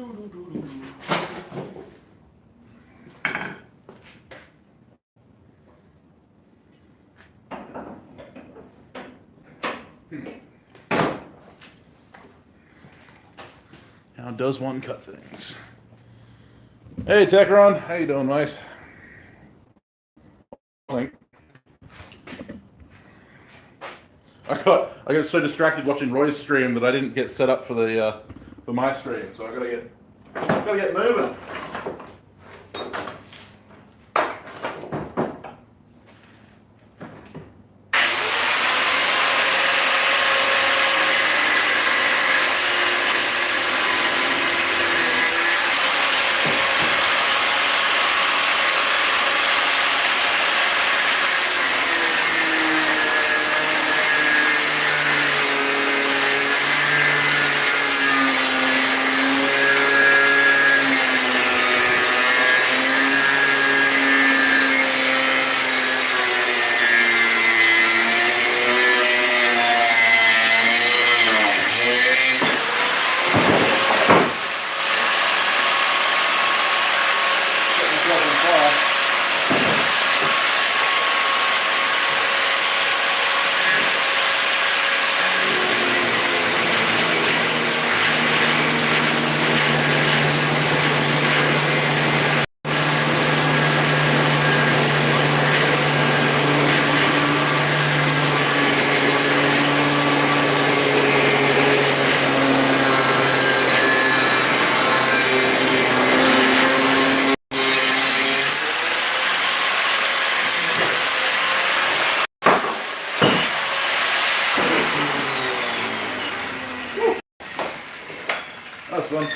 How does one cut things? Hey, Techron, how you doing, mate? I got so distracted watching Roy's stream that I didn't get set up for the for my stream, so I gotta get moving. That's fun.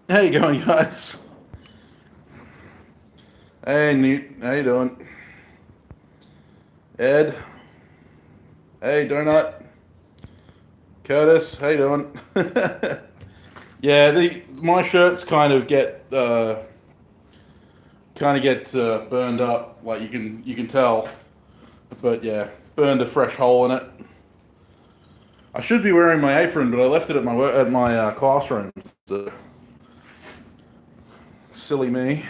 How you going, guys? Hey, Newt. How you doing? Ed. Hey, Donut. Curtis. How you doing? Yeah, my shirts kind of get burned up, like you can tell. But yeah, burned a fresh hole in it. I should be wearing my apron, but I left it at my classroom. So. Silly me.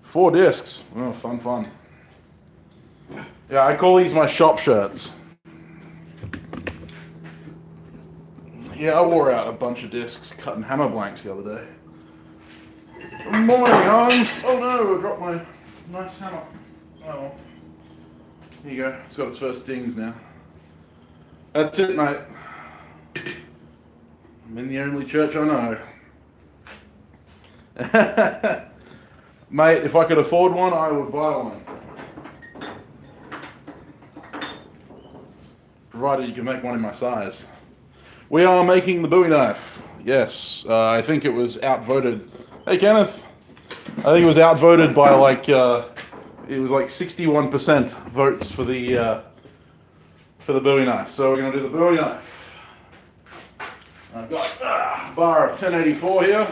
4 discs. Oh, fun. Yeah, I call these my shop shirts. Yeah, I wore out a bunch of discs cutting hammer blanks the other day. Good morning, Hans. Oh no, I dropped my nice hammer. Oh well. Here you go. It's got its first dings now. That's it, mate. I'm in the only church I know. Mate, if I could afford one, I would buy one. Provided you can make one in my size. We are making the Bowie knife. Yes, I think it was outvoted. Hey, Kenneth. I think it was outvoted by like, it was like 61% votes for the Bowie knife. So we're going to do the Bowie knife. I've got a bar of 1084 here.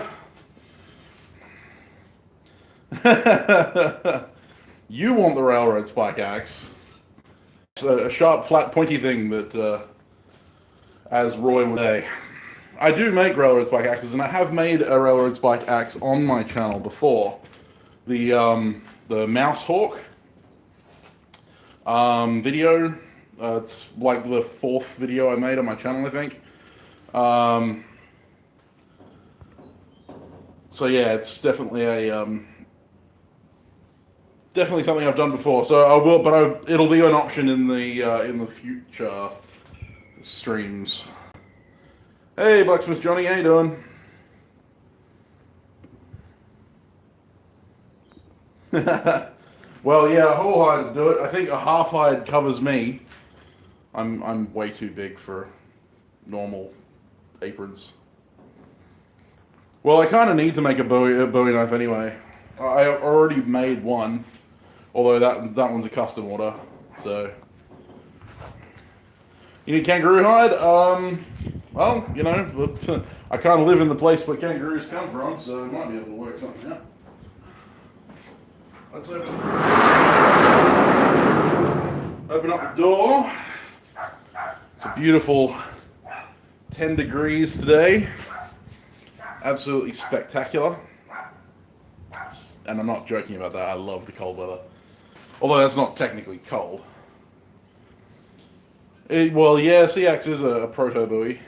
You want the railroad spike axe. It's a sharp, flat, pointy thing that, as Roy would say. I do make railroad spike axes, and I have made a railroad spike axe on my channel before. The Mouse Hawk video. It's like the 4th video I made on my channel, I think. So yeah, it's definitely definitely something I've done before. So I will, but it'll be an option in the future streams. Hey, Blacksmith Johnny, how you doing? Well, yeah, a whole hide would do it. I think a half hide covers me. I'm way too big for normal aprons. Well, I kind of need to make a Bowie knife anyway. I already made one, although that one's a custom order. So you need kangaroo hide? Well, you know, I kind of live in the place where kangaroos come from, so I might be able to work something out. Let's open up the door. It's a beautiful 10 degrees today. Absolutely spectacular. And I'm not joking about that. I love the cold weather. Although that's not technically cold. Well, yeah, CX is a proto buoy.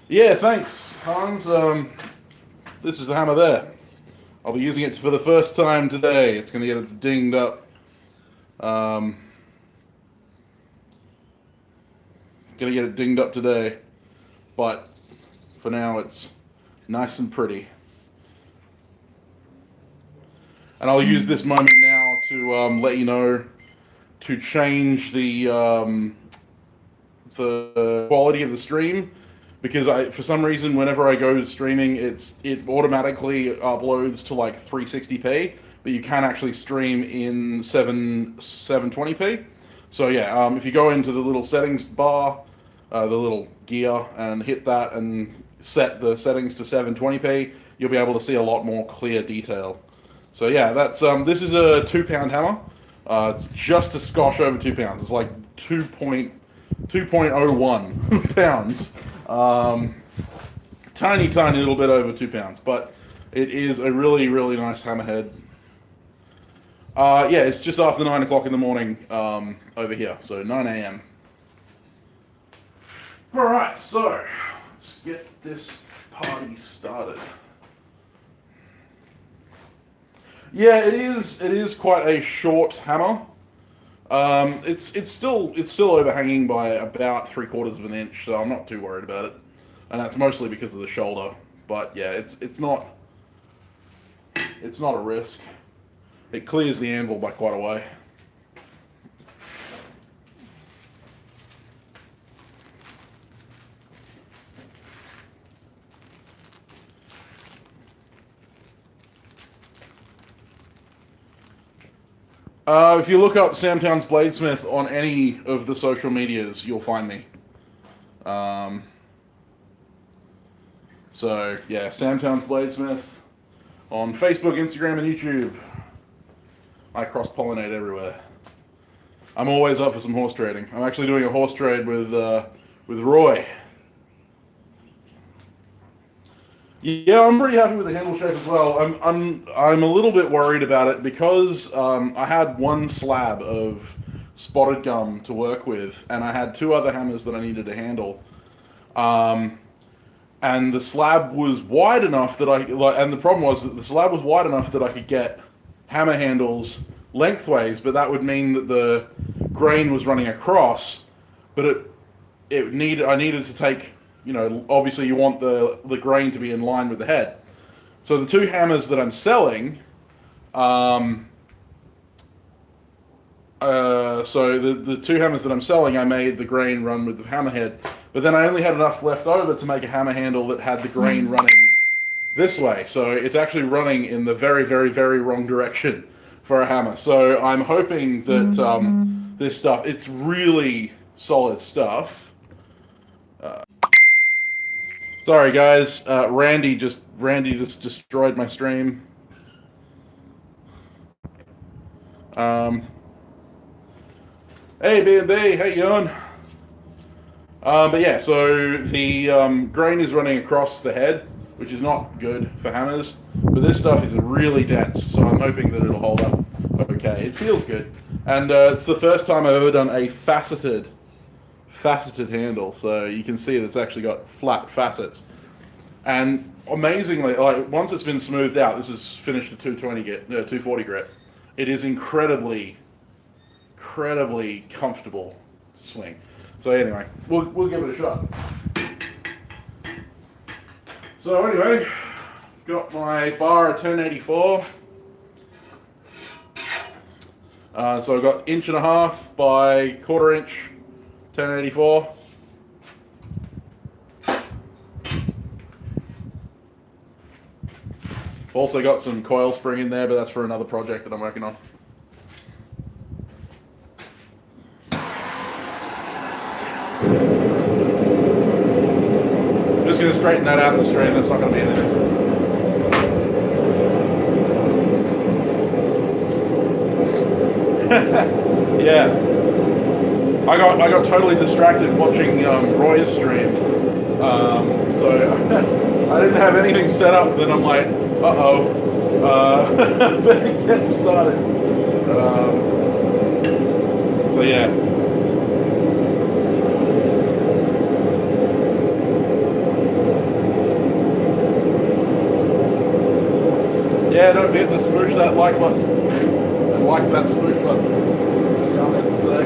Yeah, thanks, Hans. This is the hammer there. I'll be using it for the first time today. It's going to get it dinged up. Going to get it dinged up today. But for now, it's nice and pretty. And I'll use this moment now to let you know to change the quality of the stream, because for some reason whenever I go to streaming, it automatically uploads to like 360p, but you can actually stream in 720p. So yeah, if you go into the little settings bar, the little gear, and hit that and set the settings to 720p, you'll be able to see a lot more clear detail. So yeah, that's this is a 2-pound hammer. It's just a skosh over 2 pounds. It's like 2.01 pounds. Tiny little bit over 2 pounds, but it is a really, really nice hammerhead. Yeah, it's just after 9 o'clock in the morning over here, so 9 a.m. Alright, so let's get this party started. Yeah, it is quite a short hammer. It's still overhanging by about 3/4 of an inch, so I'm not too worried about it, and that's mostly because of the shoulder. But yeah, it's not a risk. It clears the anvil by quite a way. If you look up Samtown's Bladesmith on any of the social medias, you'll find me. So, yeah, Samtown's Bladesmith on Facebook, Instagram, and YouTube. I cross-pollinate everywhere. I'm always up for some horse trading. I'm actually doing a horse trade with Roy. Yeah, I'm pretty happy with the handle shape as well. I'm a little bit worried about it because I had one slab of spotted gum to work with, and I had 2 other hammers that I needed to handle. And the slab was wide enough that and the problem was that the slab was wide enough that I could get hammer handles lengthways, but that would mean that the grain was running across. But I needed to take. Obviously you want the grain to be in line with the head. So the 2 hammers that I'm selling, so the 2 hammers that I'm selling, I made the grain run with the hammerhead, but then I only had enough left over to make a hammer handle that had the grain running this way. So it's actually running in the very, very, very wrong direction for a hammer. So I'm hoping that this stuff, it's really solid stuff. Sorry guys, Randy just destroyed my stream. Hey B&B, how you doing? But yeah, so the grain is running across the head, which is not good for hammers. But this stuff is really dense, so I'm hoping that it'll hold up okay. It feels good, and it's the first time I've ever done a faceted handle, so you can see that it's actually got flat facets. And amazingly, like once it's been smoothed out, this is finished at 240 grit. It is incredibly comfortable to swing. So anyway, we'll give it a shot. So anyway, got my bar at 1084. So I've got 1.5 by 1/4 inch. 1084. Also got some coil spring in there, but that's for another project that I'm working on. I'm just going to straighten that out in the stream. That's not going to be anything. Yeah. I got totally distracted watching Roy's stream. So I didn't have anything set up. Then I'm like, better get started. So yeah. Yeah, don't forget to smoosh that like button. And like that smoosh button. Just can't have to say.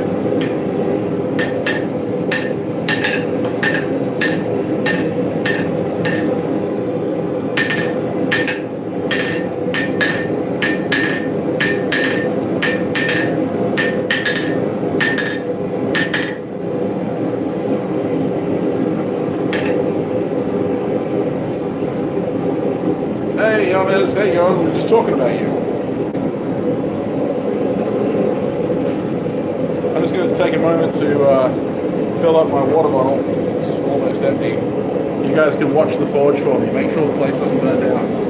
Hey, Yamez, how you going? We're just talking about you. I'm just going to take a moment to fill up my water bottle. It's almost empty. You guys can watch the forge for me. Make sure the place doesn't burn down.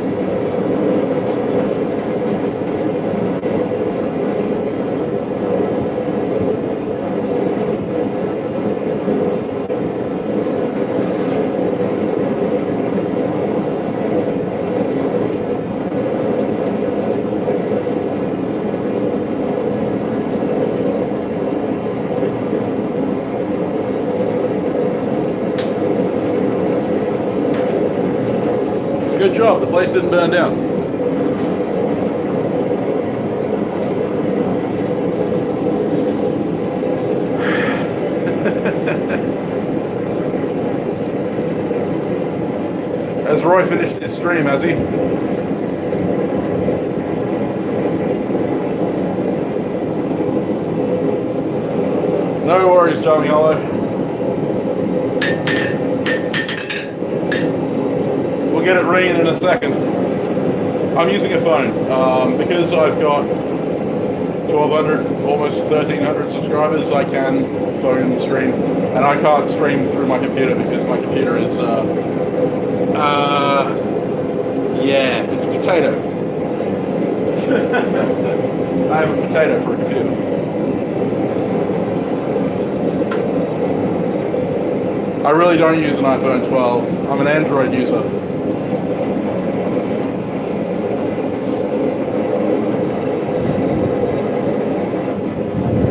Good job, the place didn't burn down. Has Roy finished his stream, has he? No worries, Johnny Hollow. We'll get it ringing in a second. I'm using a phone because I've got 1,200, almost 1,300 subscribers. I can phone stream, and I can't stream through my computer because my computer is yeah, it's a potato. I have a potato for a computer. I really don't use an iPhone 12. I'm an Android user.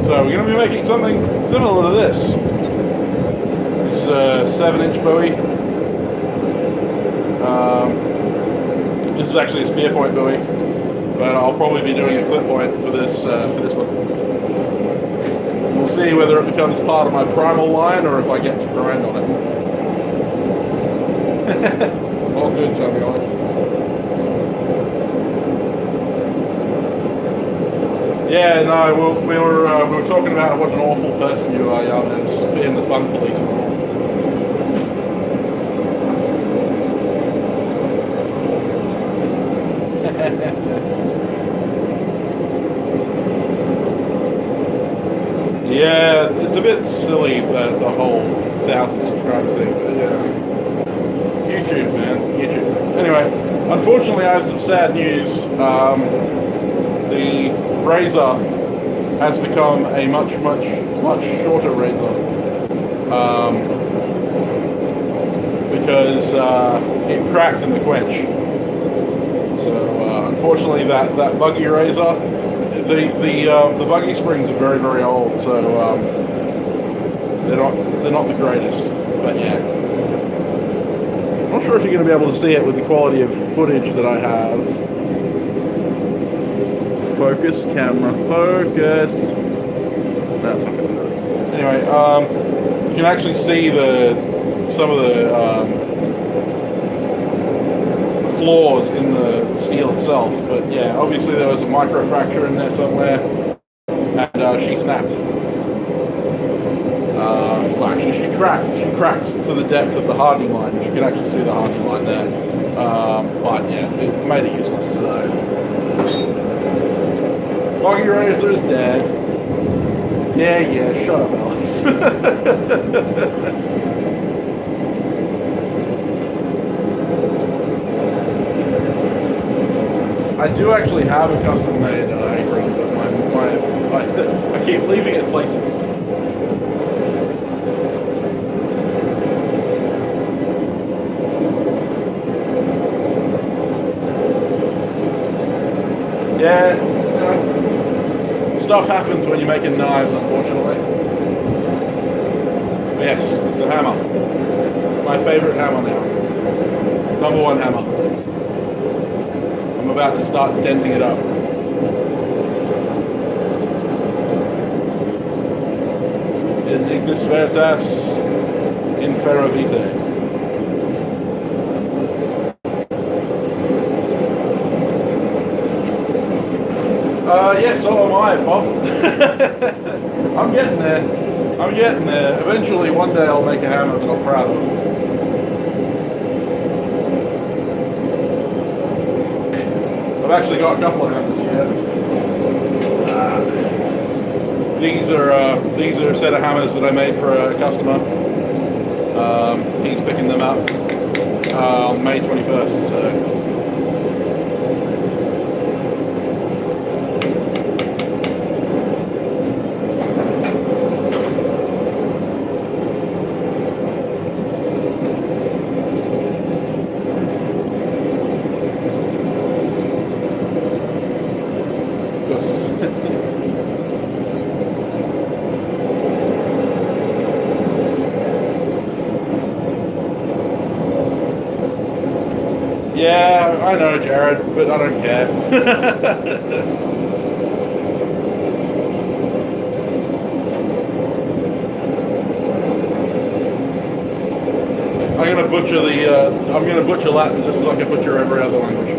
So we're going to be making something similar to this. This is a 7-inch Bowie. This is actually a spear point Bowie, but I'll probably be doing a clip point for this one. We'll see whether it becomes part of my primal line or if I get to grind on it. All good, Johnny. Yeah, no, we were talking about what an awful person you are, Jan, as being the fun police. Yeah, it's a bit silly, the whole 1,000 subscriber thing, but yeah. YouTube, man, YouTube. Anyway, unfortunately I have some sad news. The razor has become a much shorter razor because it cracked in the quench. So unfortunately, that buggy razor, the buggy springs are very old, so they're not the greatest. But yeah, I'm not sure if you're going to be able to see it with the quality of footage that I have. Focus, camera, focus. That's not good. Anyway, you can actually see some of the flaws in the steel itself. But yeah, obviously there was a microfracture in there somewhere, and she snapped. Well, actually, she cracked to the depth of the hardening line. You can actually see the hardening line there. But yeah, it made it useless. So. Buggy razor is dead. Yeah, shut up, Alex. I do actually have a custom-made apron, but I keep leaving it places. stuff happens when you're making knives, unfortunately. Yes, the hammer. My favorite hammer now. Number one hammer. I'm about to start denting it up. In Ignis Veritas, in Ferra Vitae. Yeah, so am I, Bob. I'm getting there. I'm getting there. Eventually, one day I'll make a hammer that I'm proud of. I've actually got a couple of hammers here. These are a set of hammers that I made for a customer. He's picking them up on May 21st, so. Yeah, I know, Jared, but I don't care. I'm gonna butcher Latin just like I butcher every other language.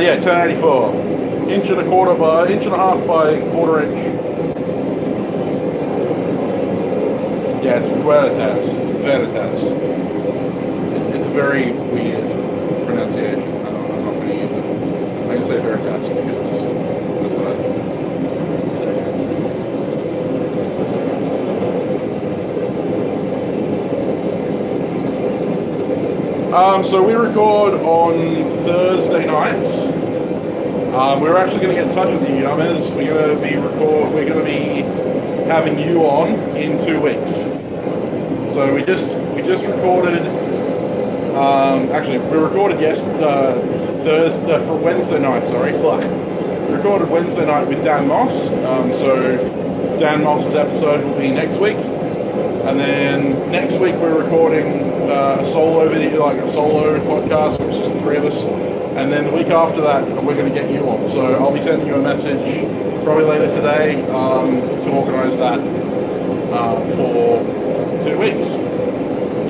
Yeah, 1084. Inch and a half by quarter inch. Yeah, it's Veritas. It's Veritas. It's a very weird pronunciation. I'm not going to use it. I'm going to say Veritas because that's what I say. So we record on Thursday nights. We're actually going to get in touch with you, yummers. We're going to be having you on in 2 weeks. So we just recorded. Actually, we recorded Thursday for Wednesday night. Sorry, we recorded Wednesday night with Dan Moss. So Dan Moss's episode will be next week, and then next week we're recording a solo video, like a solo podcast, which is the 3 of us. And then the week after that, we're going to get you on. So I'll be sending you a message probably later today to organise that for 2 weeks.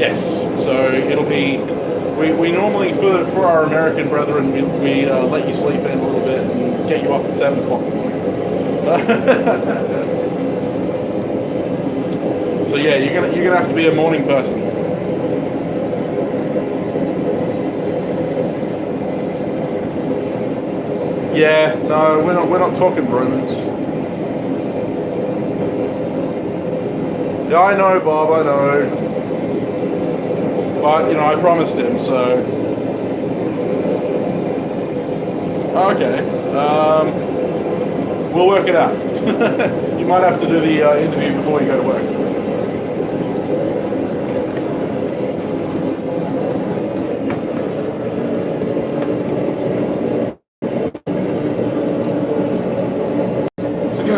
Yes. So it'll be. We normally for our American brethren we let you sleep in a little bit and get you up at 7 o'clock in the morning. So yeah, you're gonna have to be a morning person. Yeah, no, we're not talking Romans. Yeah, I know, Bob, I know. But I promised him, so. Okay. We'll work it out. You might have to do the interview before you go to work.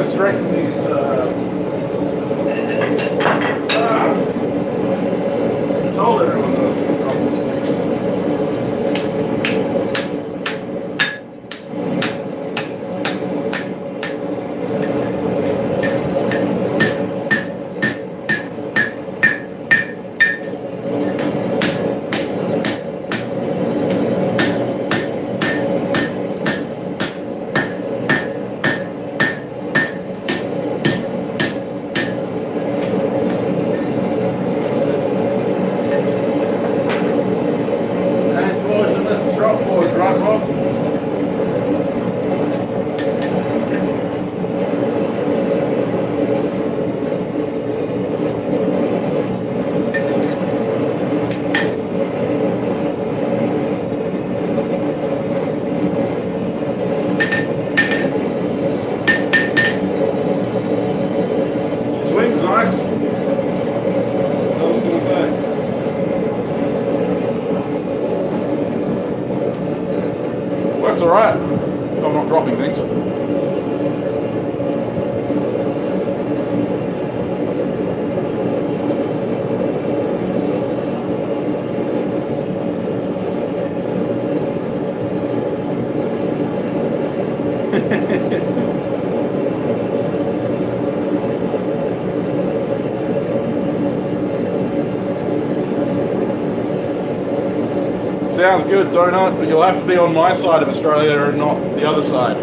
Strengthen these. I told everyone that I was going to drop this thing. alright. If I'm not dropping things. Sounds good, donut, but you'll have to be on my side of Australia and not the other side.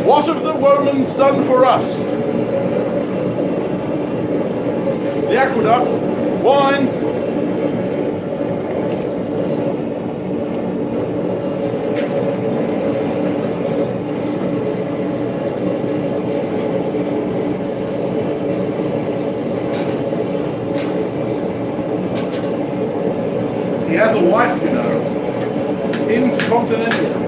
What have the Romans done for us? The aqueduct, wine. He has a wife, you know, intercontinental.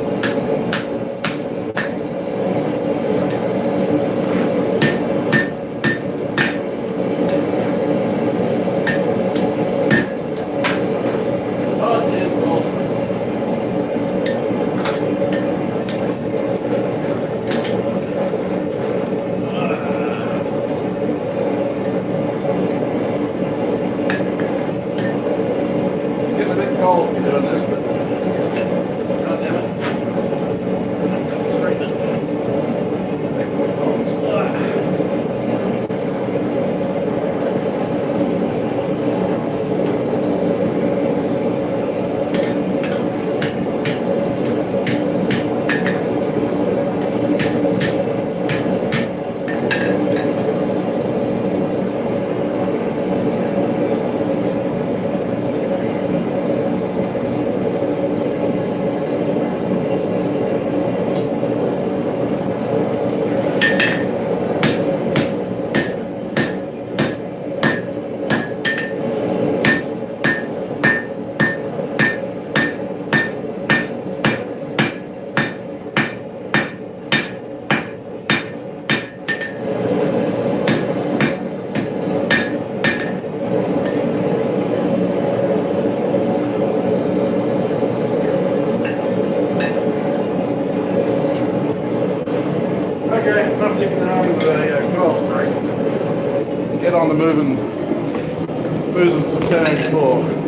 Okay, enough dicking around with a coil spring. Let's get on to moving some 1084.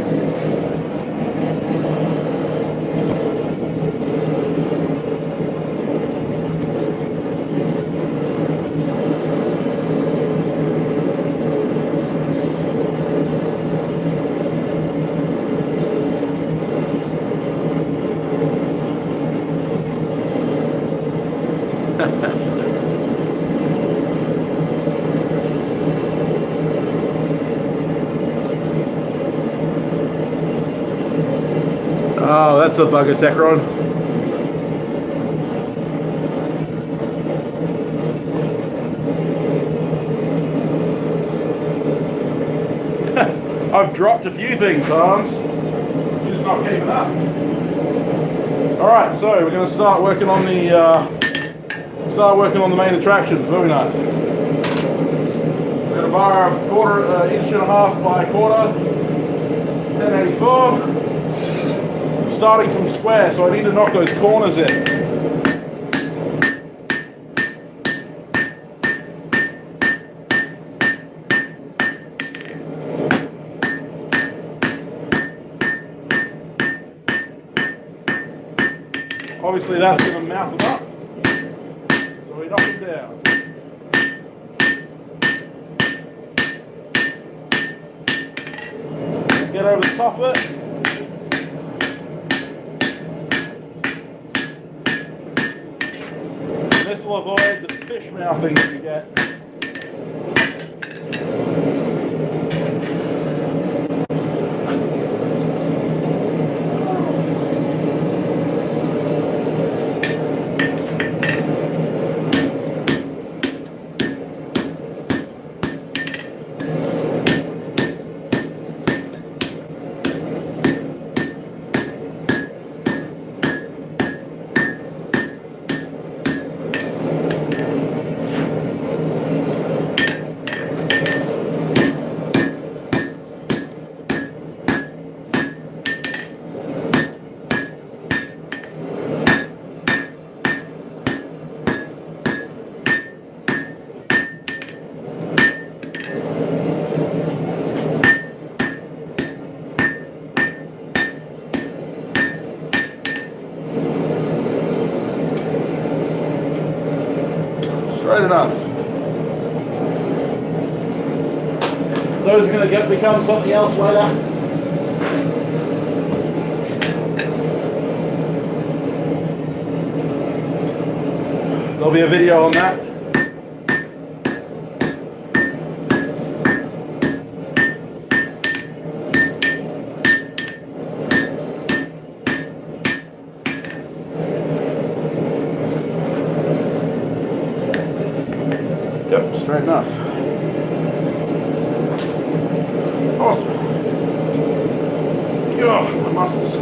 Oh, that's a bugger, Techron. I've dropped a few things, Hans. You're just not keeping up. Alright, so we're going to start working on the main attraction, the Bowie knife. We're going to bar a quarter, inch and a half by a quarter, 1084. Starting from square, so I need to knock those corners in. Obviously that's going to mouth them up, so we knock them down. Get over the top of it. This will avoid the fish mouthing that you get. Straight enough. Those are going to become something else later. There'll be a video on that. Yep, straight enough. Oh, God, my muscles.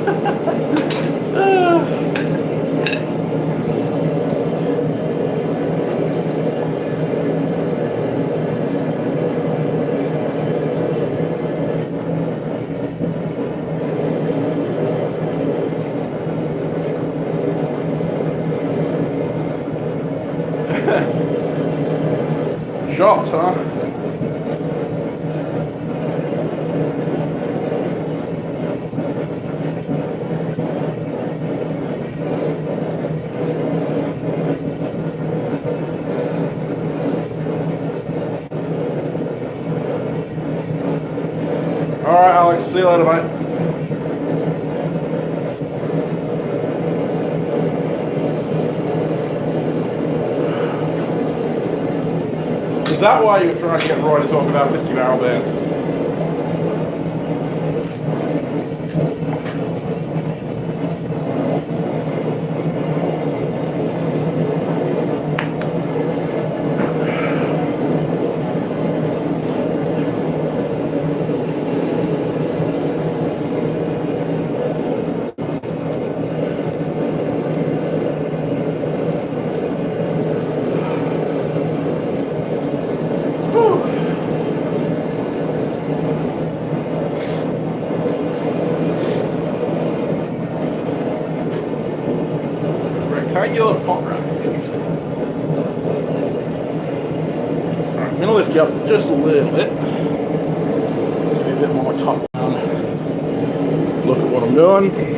Shots, huh? All right, Alex. See you later, mate. Is that why you were trying to get Roy to talk about whiskey barrel bands? Rectangular pot rack. Alright, I'm going to lift you up just a little bit. Maybe a bit more top down. Look at what I'm doing.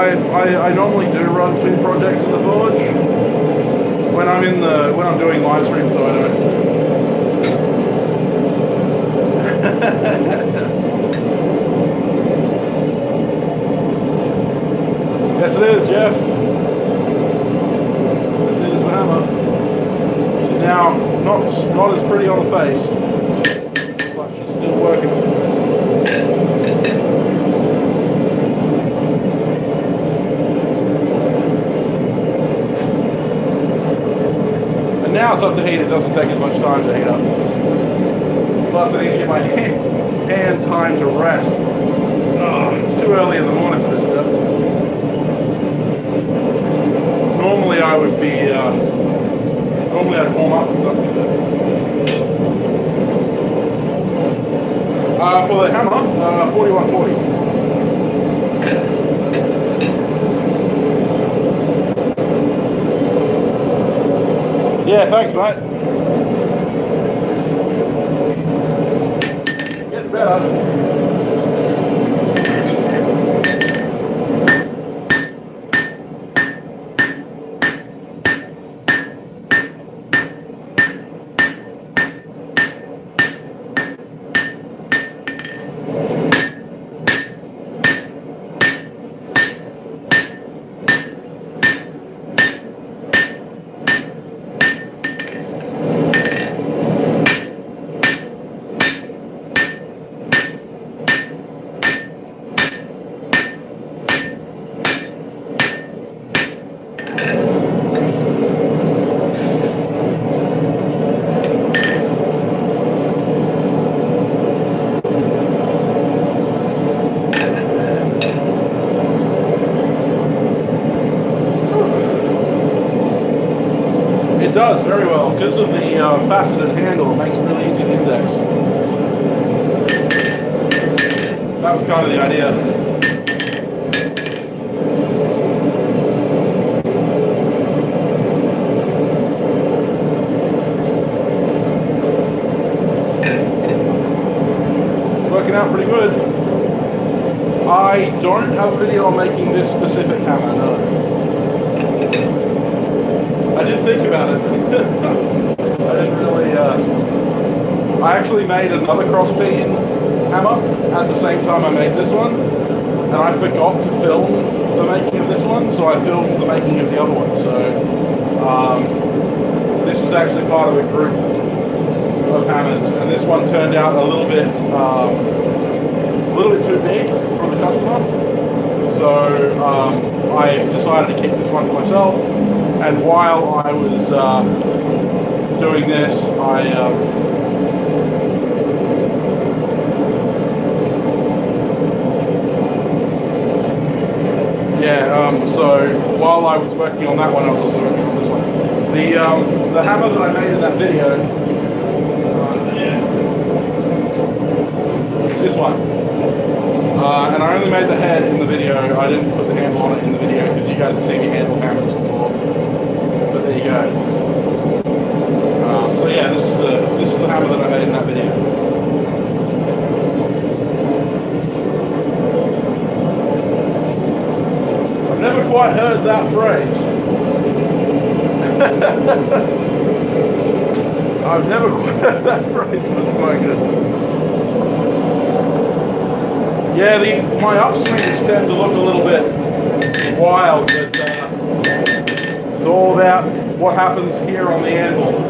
I normally do run 2 projects in the Forge. When I'm doing live streams, though, I don't. Yes, it is, Jeff. This is the hammer. She's now not as pretty on the face, but she's still working. And now it's up to heat. It doesn't take as much time to heat up. Plus, I need to get my hand time to rest. Oh, it's too early in the morning for this stuff. Normally I would be, normally I'd warm up and stuff like that. For the hammer, 4140. Yeah, thanks, mate. Getting better. It does very well because of the faceted handle. It makes it really easy to index. That was kind of the idea. Working out pretty good. I don't have a video on making this specific hammer, no. I did think about it. I didn't really, I actually made another crossbeam hammer at the same time I made this one, and I forgot to film the making of this one, so I filmed the making of the other one. So this was actually part of a group of hammers, and this one turned out a little bit too big for the customer. So I decided to keep this one for myself. And while I was doing this, so while I was working on that one, I was also working on this one. The hammer that I made in that video, it's this one. And I only made the head in the video. I didn't put the handle on it in the video because you guys have seen me handle hammers before. But there you go. So yeah, this is the hammer that I made in that video. I've never quite heard that phrase. I've never quite heard that phrase, but it's quite good. Yeah, my upswings tend to look a little bit wild, but it's all about what happens here on the anvil.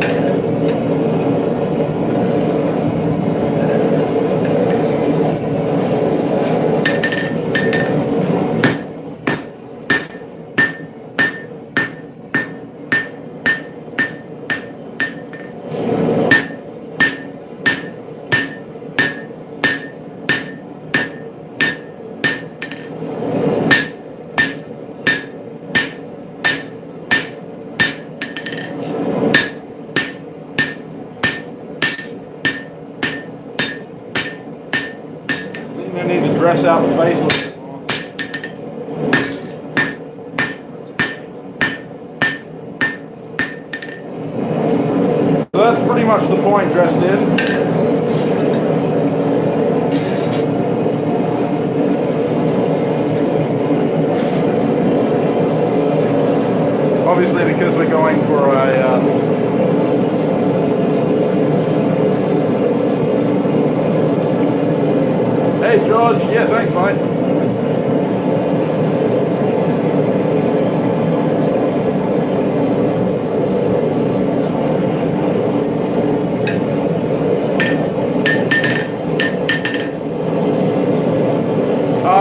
I need to dress out the face a little bit more. So that's pretty much the point dressed in. obviously because we're going for a hey George, yeah, thanks mate.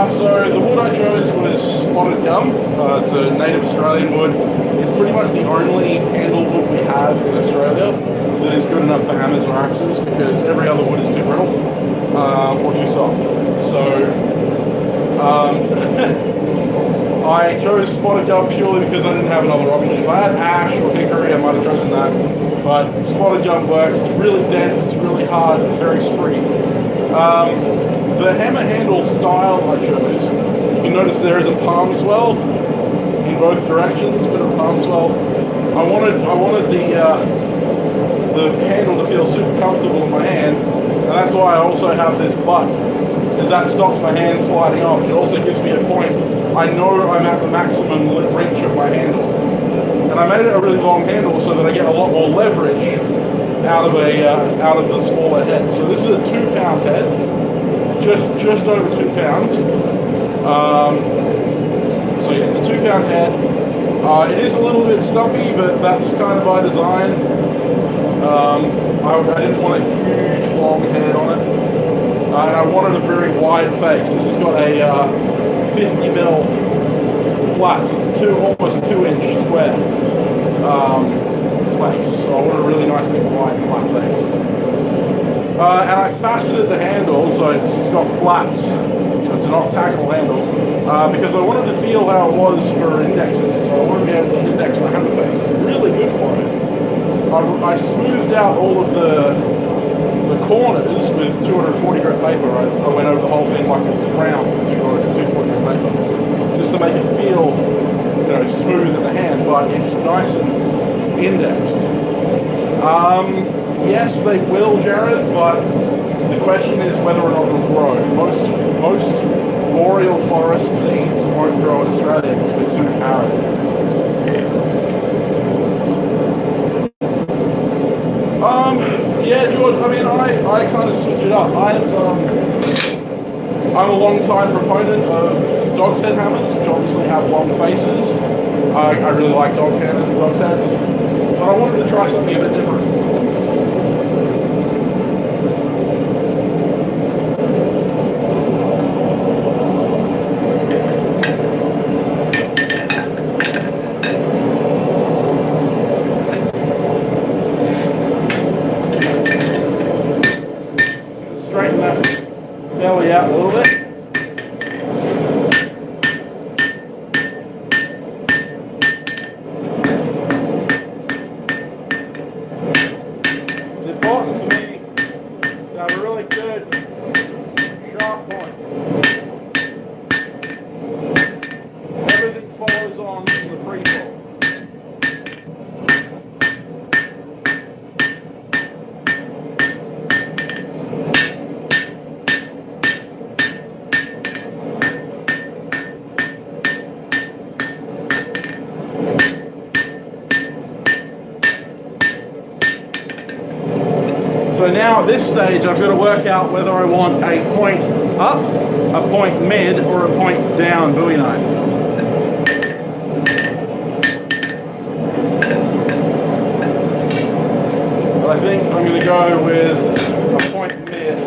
So the wood I chose was spotted gum. It's a native Australian wood. It's pretty much the only handle wood we have in Australia that is good enough for hammers or axes, because every other wood is too brittle or too soft. So I chose spotted gum purely because I didn't have another option. If I had ash or hickory, I might have chosen that. But spotted gum works. It's really dense, it's really hard, it's very springy. The hammer handle style I chose, you notice there is a palm swell in both directions, a bit of palm swell. I wanted the handle to feel super comfortable in my hand, and that's why I also have this butt, because that stops my hand sliding off. It also gives me a point. I know I'm at the maximum reach of my handle, and I made it a really long handle so that I get a lot more leverage out of the smaller head. So this is a 2-pound head. Just over 2 pounds. So yeah, it's a 2-pound head. It is a little bit stumpy, but that's kind of by design. I didn't want a huge long head on it, and I wanted a very wide face. This has got a 50mm flat, so it's almost a 2-inch square face. So I wanted a really nice big wide flat face. And I faceted the handle, so it's got flats. It's an off-tackle handle, because I wanted to feel how it was for indexing. So I wanted to be able to index my hammer face. It's really good for it. I smoothed out all of the corners with 240 grit paper. I went over the whole thing like it was round with 240 grit paper, just to make it feel, smooth in the hand, but it's nice and indexed. Yes, they will, Jared, but the question is whether or not it'll grow. Most boreal forest seeds won't grow in Australia because we're too arid. Yeah, George, I mean, I kind of switch it up. I'm a long-time proponent of dog's head hammers, which obviously have long faces. I really like dog's heads, but I wanted to try something a bit different. Straighten that belly out a little bit. It's important for me to have a really good sharp point. Everything follows on from the pre-fall. So now at this stage I've got to work out whether I want a point up, a point mid, or a point down Bowie knife. But I think I'm going to go with a point mid.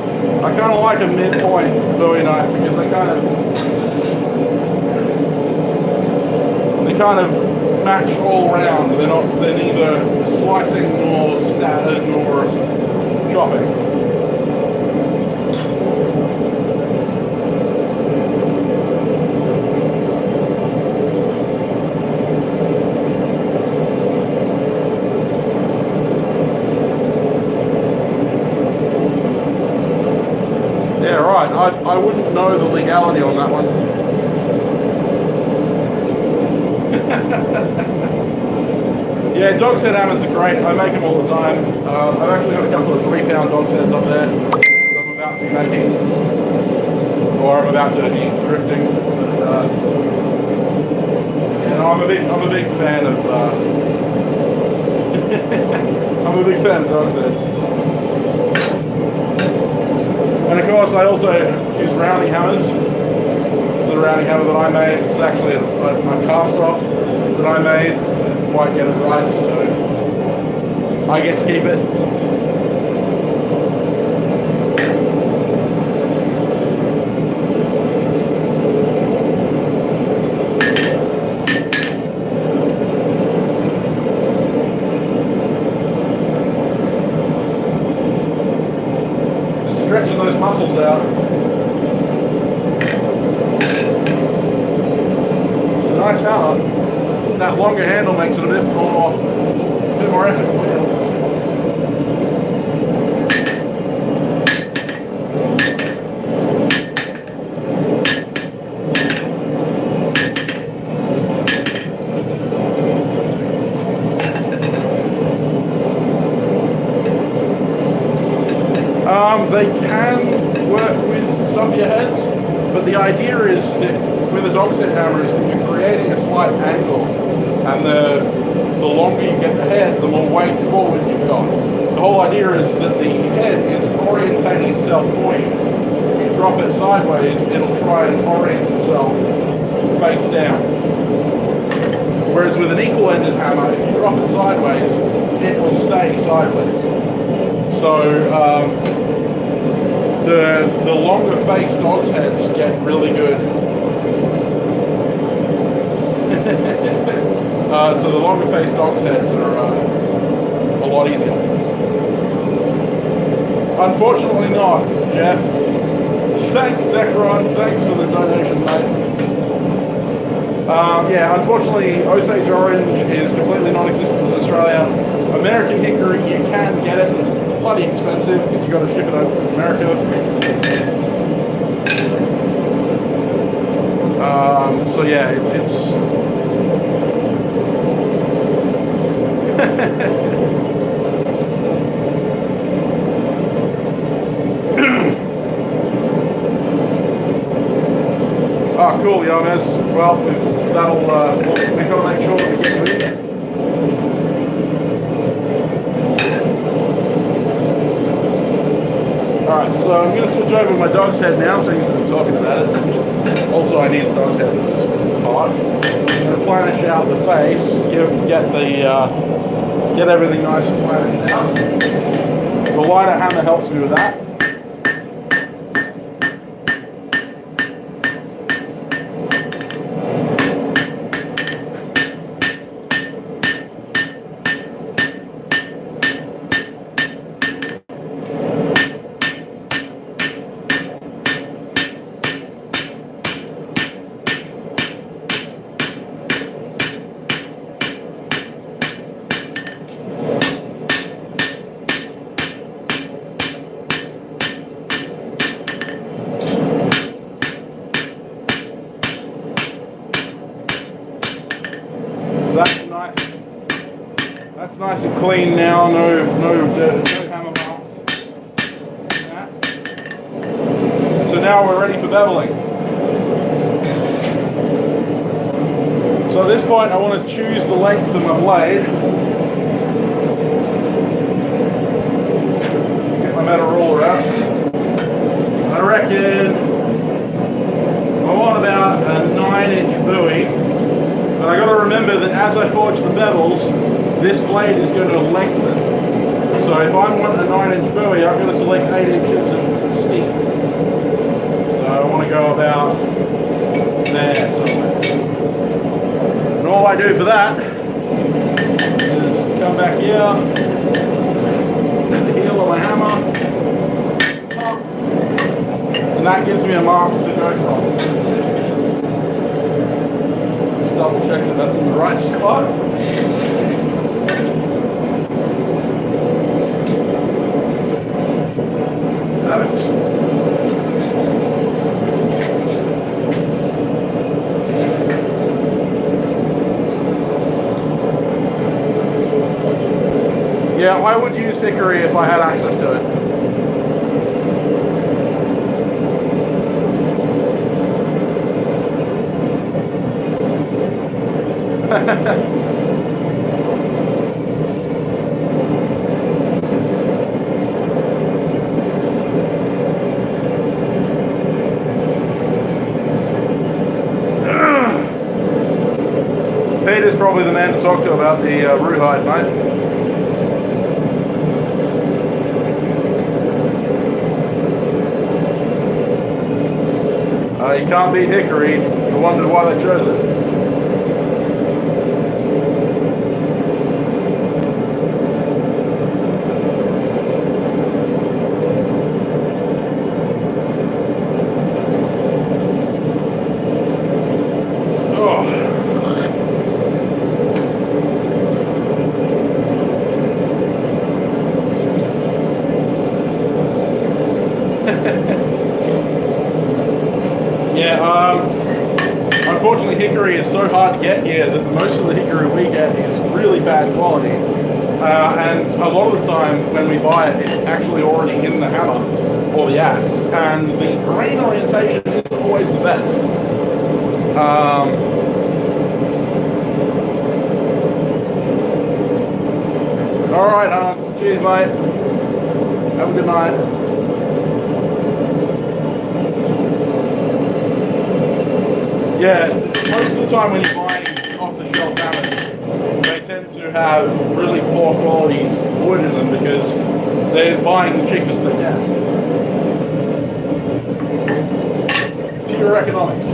I kind of like a mid-point Bowie knife because they kind of match all round. They're neither slicing nor stabbing nor chopping. Yeah, right. I wouldn't know the legality on that one. Yeah, dog's head hammers are great. I make them all the time. I've actually got a couple of 3-pound dog's heads up there that I'm about to be making, or I'm about to be drifting. But, yeah, no, I'm a big fan of, I'm a big fan of dog's heads. And of course, I also use rounding hammers. This is a rounding hammer that I made. This is actually a cast off that I made. I didn't quite get it right, so I get to keep it. Stretching those muscles out. It's a nice hammer. That longer handle makes it a bit more effort. They can work with stumpier heads, but the idea is that with a dog's head hammer is that you're creating a slight angle, and the longer you get the head, the more weight forward you've got. The whole idea is that the head is orientating itself for you. If you drop it sideways, it'll try and orient itself face down. Whereas with an equal-ended hammer, if you drop it sideways, it will stay sideways. So the longer face dog's heads get really good. So the longer face dog's heads are a lot easier. Unfortunately not, Jeff. Thanks, Decron. Thanks for the donation, mate. Yeah, unfortunately, Osage Orange is completely non-existent in Australia. American Hickory, you can get it. It's bloody expensive because you've got to ship it over from America. So yeah, it's oh, cool, Yomez. Well, if that'll we've got to make sure that we get you in there. Alright, so I'm going to switch over to my dog's head now, so he's been talking about it. Also, I need the dog's head for this part. I'm going to planish out the face, get everything nice and planished out. The lighter hammer helps me with that. That's nice and clean now, no dirt, no hammer marks. So now we're ready for beveling. So at this point I want to choose the length of my blade. Get my metal ruler out. I reckon I want about a 9-inch Bowie. But I got to remember that as I forge the bevels, this blade is going to lengthen. So if I want a 9-inch Bowie, I've got to select 8 inches of steel. So I want to go about there somewhere. And all I do for that is come back here, hit the heel of my hammer, up, and that gives me a mark to go from. Double check that that's in the right spot. Yeah, I would use hickory if I had access to it. Peter's probably the man to talk to about the rawhide, mate. You can't beat hickory. I wondered why they chose it. Unfortunately, hickory is so hard to get here that most of the hickory we get is really bad quality. And a lot of the time when we buy it, it's actually already in the hammer or the axe. And the grain orientation isn't always the best. Alright, Hans. Cheers, mate. Have a good night. Yeah, most of the time when you're buying off-the-shelf hammers, they tend to have really poor quality wood in them because they're buying the cheapest they can. Pure economics.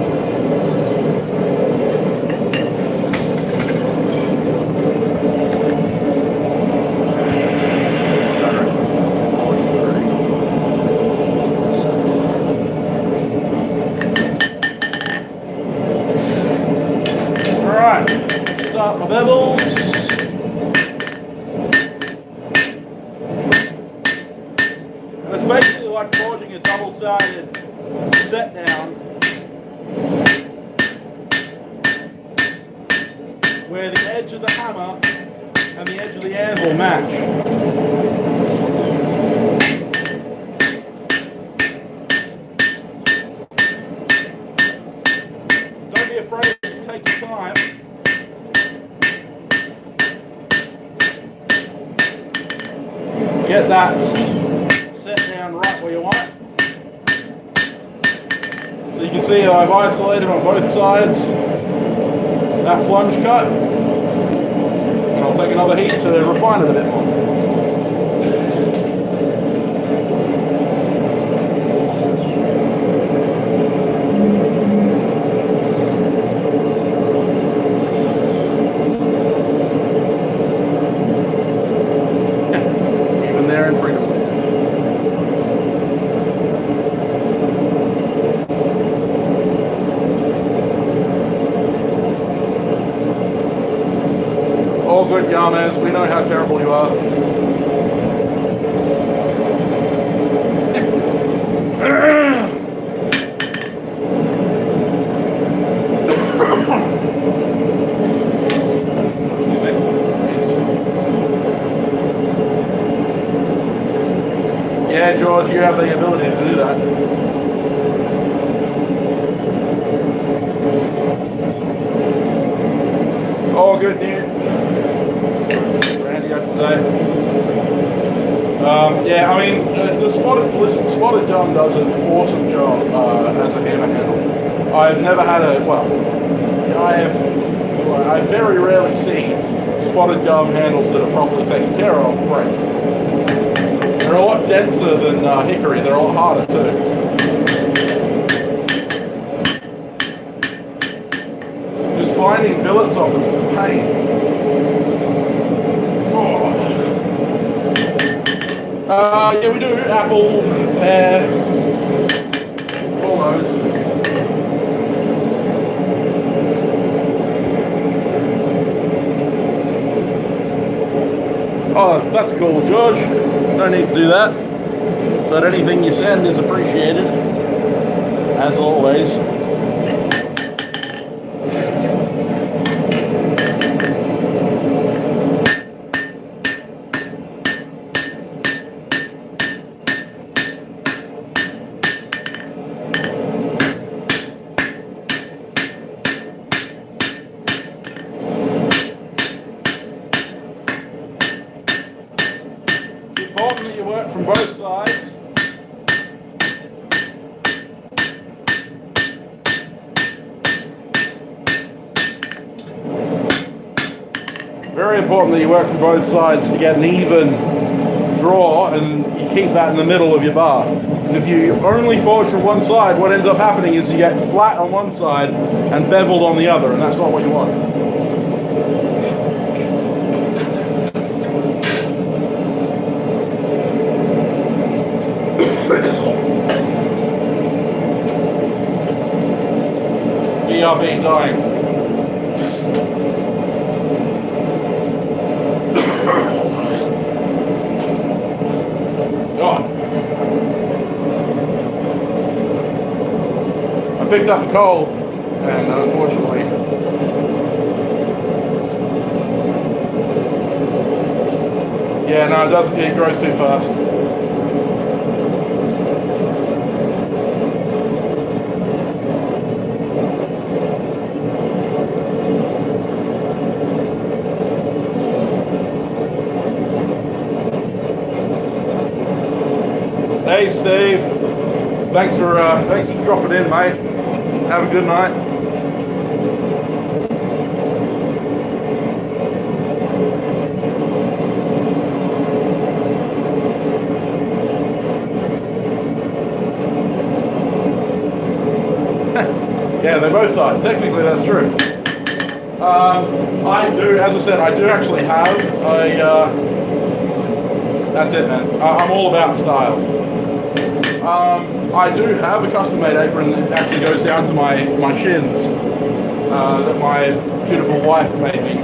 Start my bevels. And it's basically like forging a double-sided set down where the edge of the hammer and the edge of the anvil match. Don't be afraid to take your time. Get that set down right where you want it. So you can see I've isolated on both sides that plunge cut. And I'll take another heat to refine it a bit more. All good, Yarmers. We know how terrible you are. Excuse me. Yeah, George, you have the ability to do that. All good, Newt. Randy, I should say. Yeah, I mean, the Spotted Gum does an awesome job as a hammer handle. I've never had I very rarely see Spotted Gum handles that are properly taken care of break. They're a lot denser than hickory, they're a lot harder too. Just finding billets of them is a pain. Yeah, we do apple, pear, all those. Oh, that's cool, George. No need to do that. But anything you send is appreciated, as always. Very important that you work from both sides to get an even draw, and you keep that in the middle of your bar. Because if you only forge from one side, what ends up happening is you get flat on one side and beveled on the other, and that's not what you want. BRB dying. God. I picked up a cold, and unfortunately, yeah, no, it doesn't. It grows too fast. Hey Steve, thanks for dropping in, mate. Have a good night. Yeah, they both died. Technically, that's true. I do, as I said, I do actually have a. That's it, man. I'm all about style. I do have a custom-made apron that actually goes down to my shins that my beautiful wife made me.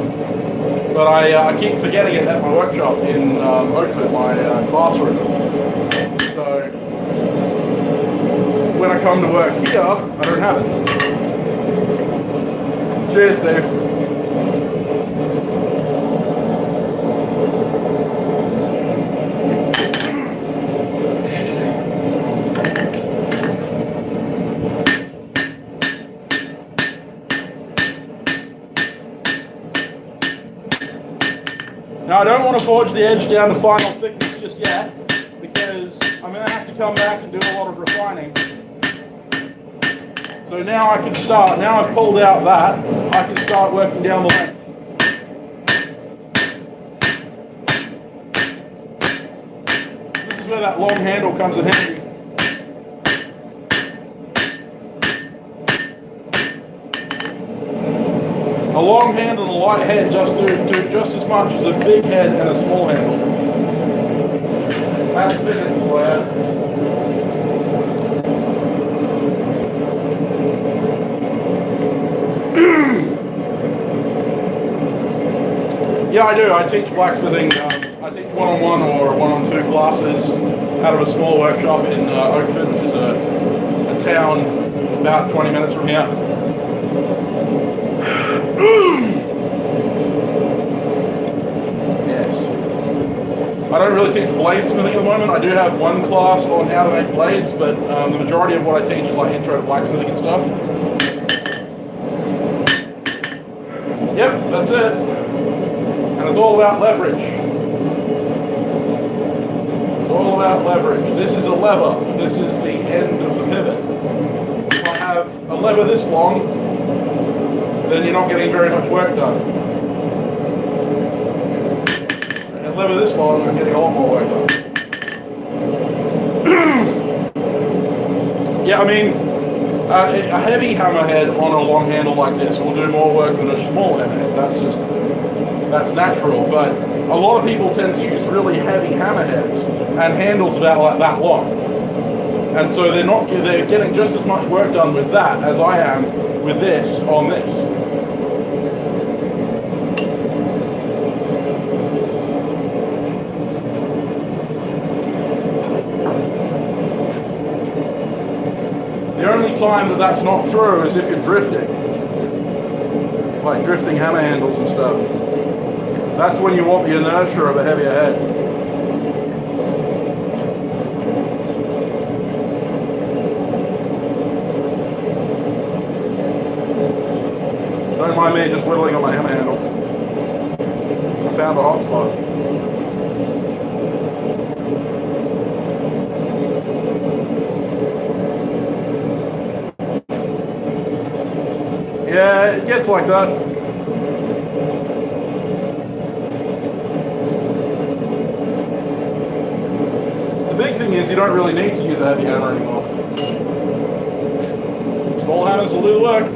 But I keep forgetting it at my workshop in Oakford, my classroom. So when I come to work here, I don't have it. Cheers, Steve. Now I don't want to forge the edge down to final thickness just yet, because I'm going to have to come back and do a lot of refining. So now I can start, now I've pulled out that, I can start working down the length. This is where that long handle comes in handy. A long handle and a light head just do just as much as a big head and a small handle. That's physics for you. Yeah, I do. I teach blacksmithing. I teach one-on-one or one-on-two classes out of a small workshop in Oakford, which is a town about 20 minutes from here. Yes. I don't really teach bladesmithing at the moment. I do have one class on how to make blades, but the majority of what I teach is like intro to blacksmithing and stuff. Yep, that's it. And it's all about leverage. It's all about leverage. This is a lever. This is the end of the pivot. If I have a lever this long, then you're not getting very much work done. And a lever this long, I'm getting a lot more work done. Yeah, I mean, a heavy hammerhead on a long handle like this will do more work than a small hammerhead. That's natural, but a lot of people tend to use really heavy hammerheads and handles about like that long. And so they're getting just as much work done with that as I am with this on this. The only time that that's not true is if you're drifting. Like drifting hammer handles and stuff. That's when you want the inertia of a heavier head. Don't mind me just whittling on my hammer handle. I found a hot spot. Yeah, it gets like that. thing is you don't really need to use a heavy hammer anymore. Small hammers will do the work.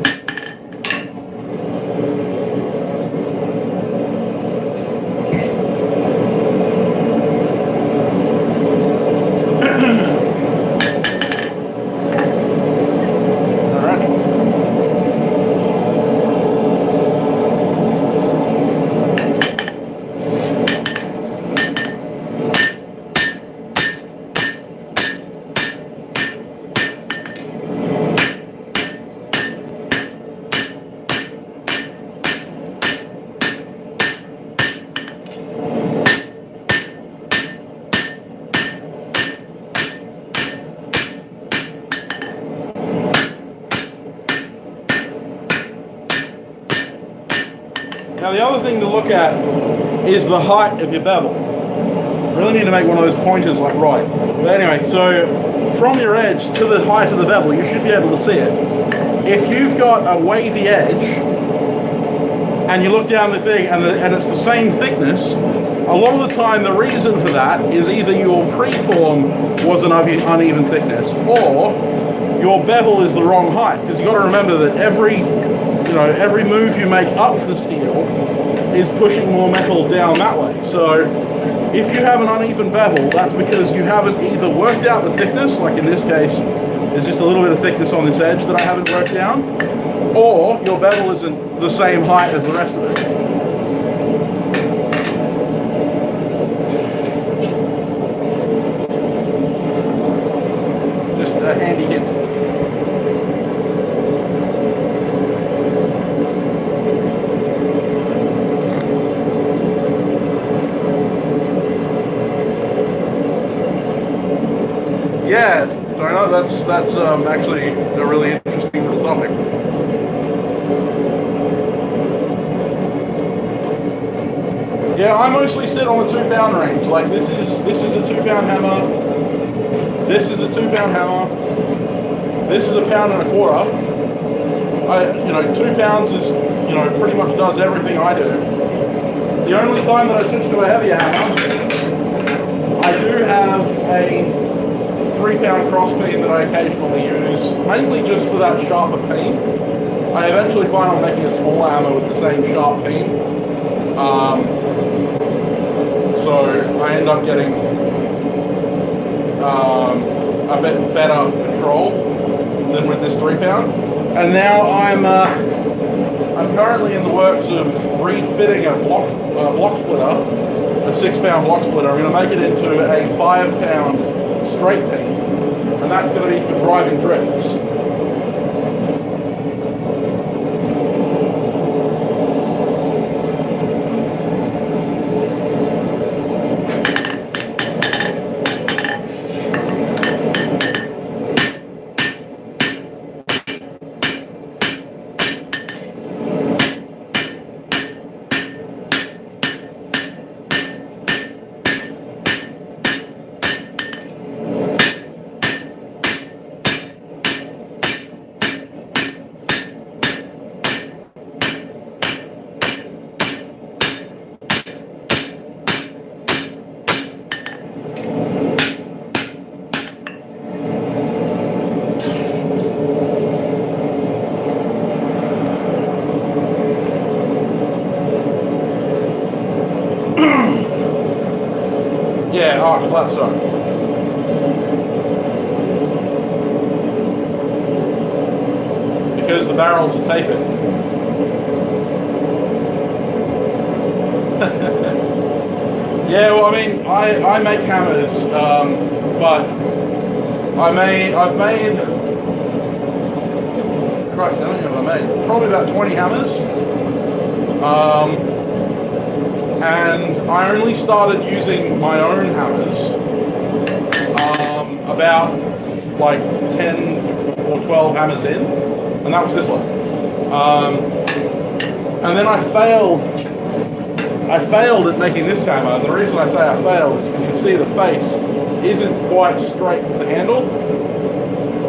Now the other thing to look at is the height of your bevel. Really need to make one of those pointers like right. But anyway, so from your edge to the height of the bevel, you should be able to see it. If you've got a wavy edge and you look down the thing and it's the same thickness, a lot of the time the reason for that is either your preform was an uneven thickness or your bevel is the wrong height. Because you've got to remember that every move you make up the steel is pushing more metal down that way. So if you have an uneven bevel, that's because you haven't either worked out the thickness, like in this case, there's just a little bit of thickness on this edge that I haven't worked down, or your bevel isn't the same height as the rest of it. Just a handy hint. Yeah, Donna, that's actually a really interesting little topic. Yeah, I mostly sit on the 2 pound range. Like this is a 2 pound hammer. This is a 2 pound hammer. This is a 1.25 pounds. 2 pounds is pretty much does everything I do. The only time that I switch to a heavier hammer, I do have a 3 pound cross beam that I occasionally use, mainly just for that sharper peen. I eventually plan on making a smaller hammer with the same sharp peen. So I end up getting a bit better control than with this 3 pound. And now I'm currently in the works of refitting a block splitter, a 6 pound block splitter. I'm going to make it into a 5 pound straight peen, and that's going to be for driving drifts. Yeah, arc flat start. Because the barrels are tapered. Yeah, well, I mean, I make hammers, but I've made, Christ, how many have I made? Probably about 20 hammers. And I only started using my own hammers about like 10 or 12 hammers in, and that was this one. And then I failed at making this hammer. The reason I say I failed is because you see the face isn't quite straight with the handle.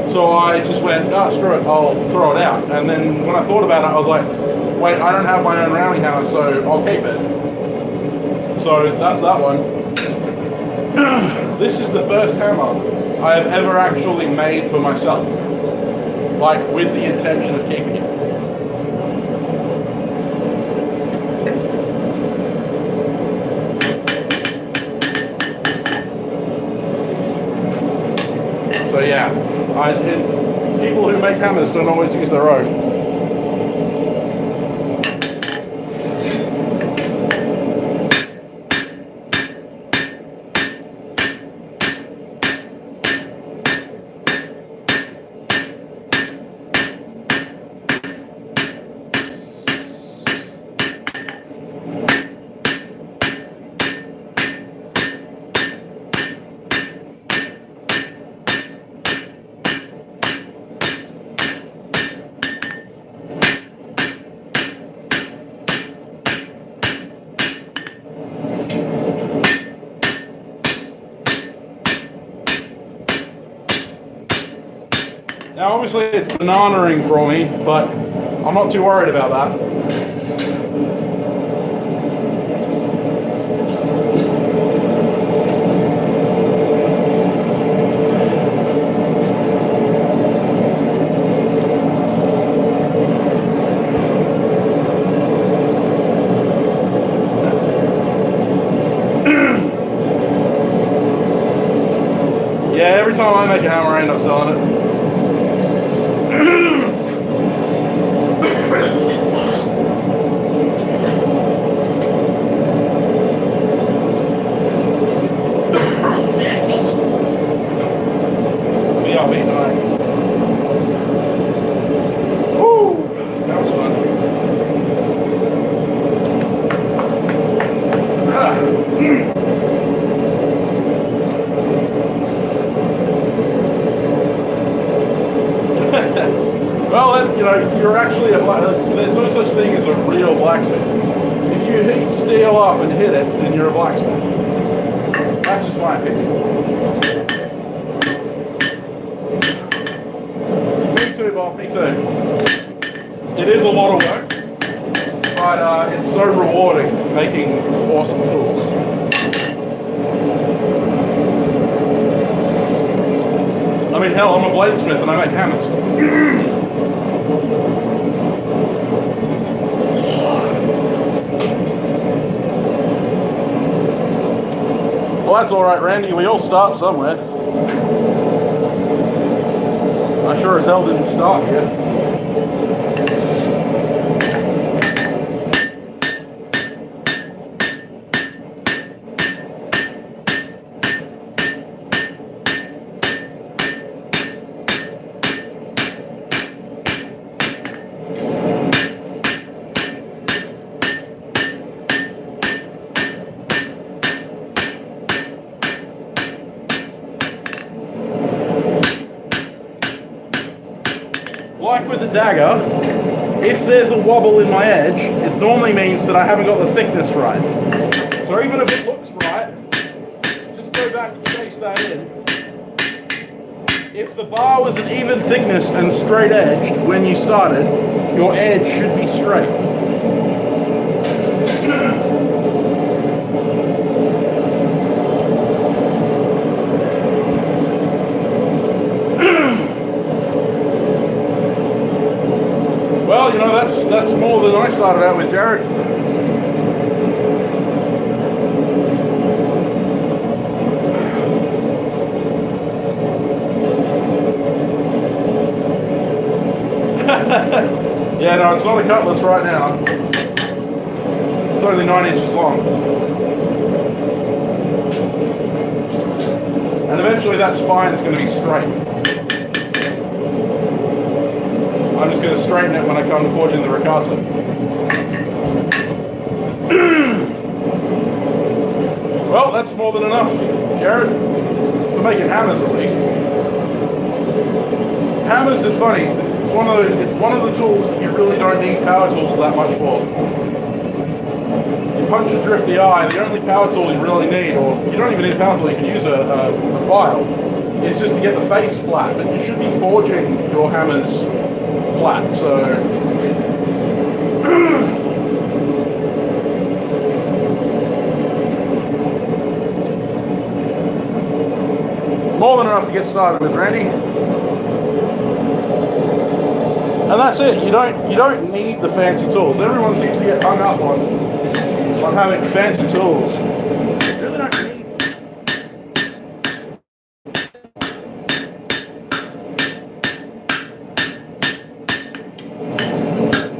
So I just went, screw it, I'll throw it out. And then when I thought about it, I was like, wait, I don't have my own rounding hammer, so I'll keep it. So that's that one. This is the first hammer I have ever actually made for myself, like with the intention of keeping it. So yeah, people who make hammers don't always use their own. Now obviously it's banana-ing for me, but I'm not too worried about that. Yeah, every time I make a hammer I end up selling it. Well, you know, you're actually there's no such thing as a real blacksmith. If you heat steel up and hit it, then you're a blacksmith. That's just my opinion. Me too, Bob, me too. It is a lot of work, but it's so rewarding making awesome tools. I mean, hell, I'm a bladesmith and I make hammers. Well, that's alright, Randy. We all start somewhere. I sure as hell didn't start here. Like with the dagger, if there's a wobble in my edge, it normally means that I haven't got the thickness right. So even if it looks right, just go back and chase that in. If the bar was an even thickness and straight edged when you started, your edge should be straight. Well, you know, that's more than I started out with, Jared. Yeah, no, it's not a cutlass right now. It's only 9 inches long. And eventually that spine is going to be straight. I'm just going to straighten it when I come to forging the ricasso. Well, that's more than enough, Jared. For making hammers, at least. Hammers are funny. It's one of the tools that you really don't need power tools that much for. You punch and drift the eye. The only power tool you really need, or you don't even need a power tool, you can use a file, is just to get the face flat. But you should be forging your hammers flat, so enough to get started with, Randy. And that's it. You don't need the fancy tools. Everyone seems to get hung up on having fancy tools. You really don't need them.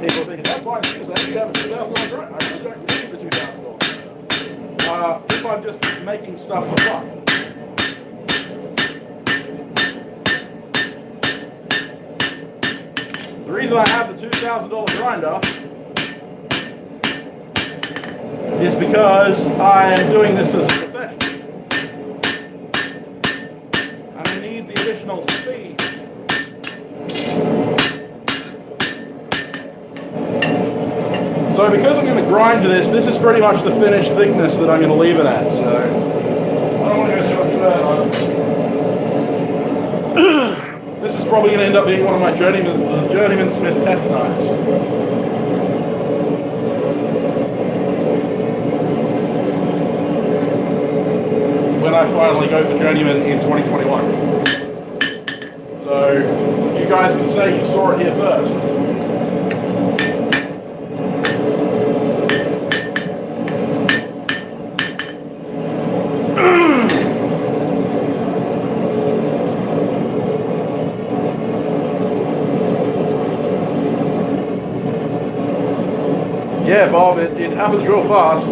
People think that's fine. You have a $2,000 grind. I really don't need the $2,000. If I'm just making stuff for fun. The reason I have the $2,000 grinder is because I am doing this as a profession. And I need the additional speed. So because I'm going to grind this is pretty much the finished thickness that I'm going to leave it at. So I don't want to go too much further. This is probably going to end up being one of my Journeyman Smith test knives. When I finally go for Journeyman in 2021. So you guys can say you saw it here first. Yeah, Bob, it happens real fast.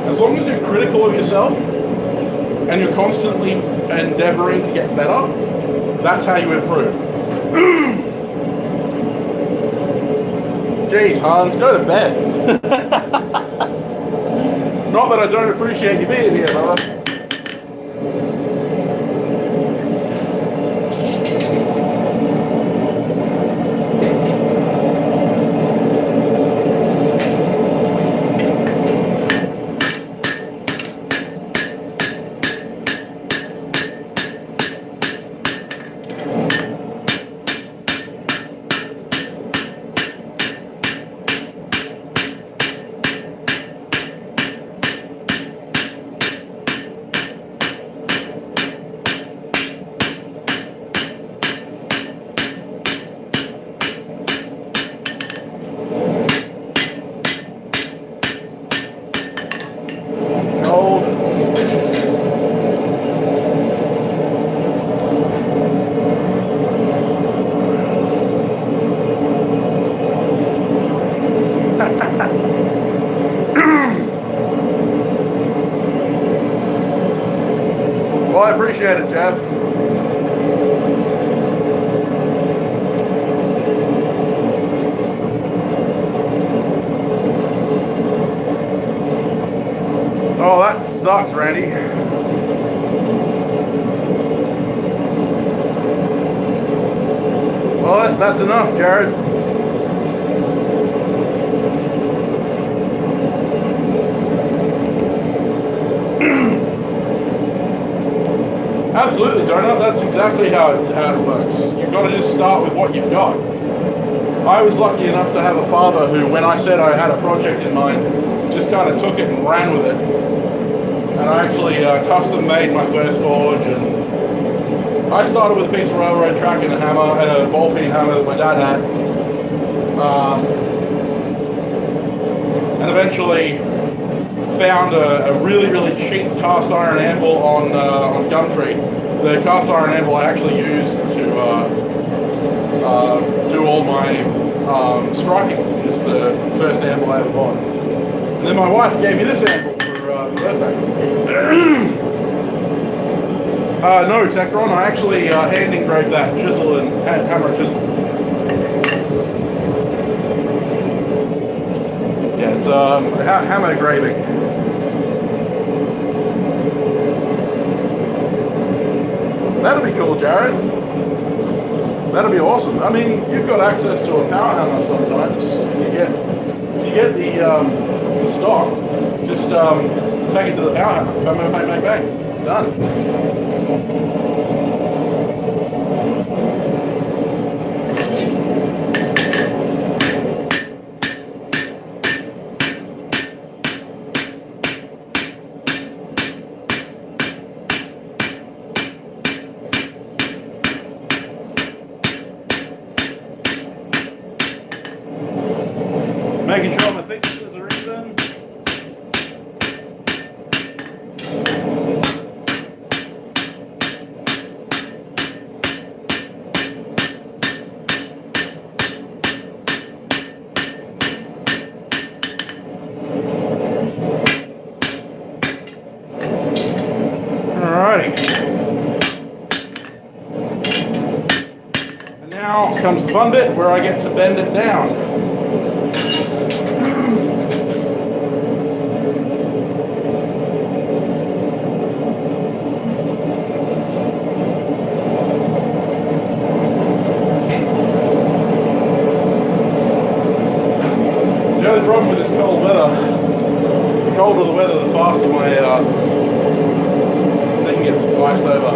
As long as you're critical of yourself and you're constantly endeavoring to get better, that's how you improve. Jeez, Hans, go to bed. Not that I don't appreciate you being here, brother. Well, I appreciate it, Jeff. Oh, that sucks, Randy. Well, that's enough, Jared. Absolutely, Donut. That's exactly how it works. You've got to just start with what you've got. I was lucky enough to have a father who, when I said I had a project in mind, just kind of took it and ran with it. And I actually custom made my first forge, and I started with a piece of railroad track and a hammer and a ball peen hammer that my dad had. And eventually found a really, really cheap cast iron anvil on Gumtree. The cast iron anvil I actually used to do all my striking. It's the first anvil I ever bought. And then my wife gave me this anvil for birthday. No, Techron, I actually hand engraved that chisel and hammer and chisel. Yeah, it's hammer engraving. That'll be cool, Jared. That'll be awesome. I mean, you've got access to a power hammer sometimes. If you get the the stock. Just take it to the power hammer. Bang, bang, bang, bang, bang. Done. Making sure my thicknesses are even. Alrighty. And now comes the fun bit where I get to bend it down. The only problem with this cold weather, the colder the weather, the faster my thing gets iced over.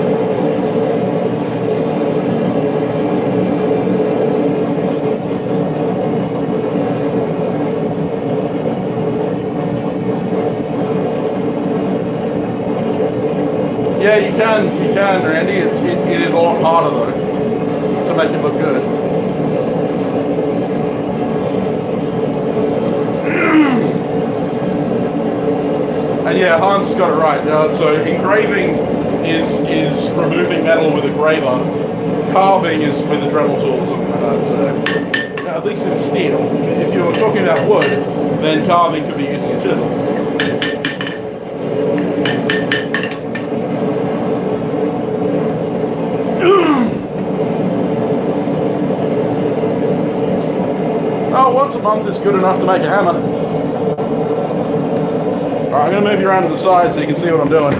Yeah, you can, Randy. It is a lot harder though to make it look good. And yeah, Hans has got it right. So engraving is removing metal with a graver. Carving is with a Dremel tool or something like that. So at least in steel. If you're talking about wood, then carving could be using a chisel. Oh, once a month is good enough to make a hammer. Alright, I'm going to move you around to the side so you can see what I'm doing.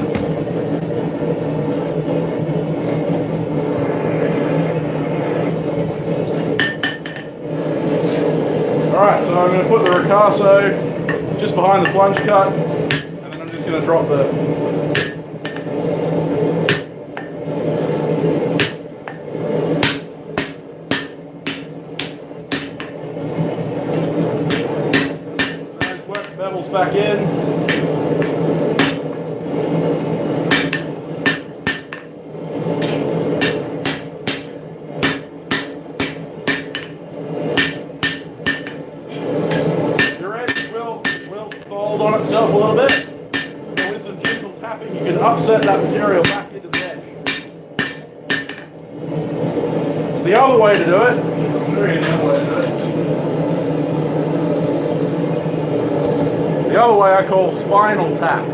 Alright, so I'm going to put the ricasso just behind the plunge cut, and then I'm just going to drop the bevels back in. Your edge will fold on itself a little bit. And with some gentle tapping, you can upset that material back into the edge. The other way to do it, I'll show you the other way to do it. The other way I call spinal tap.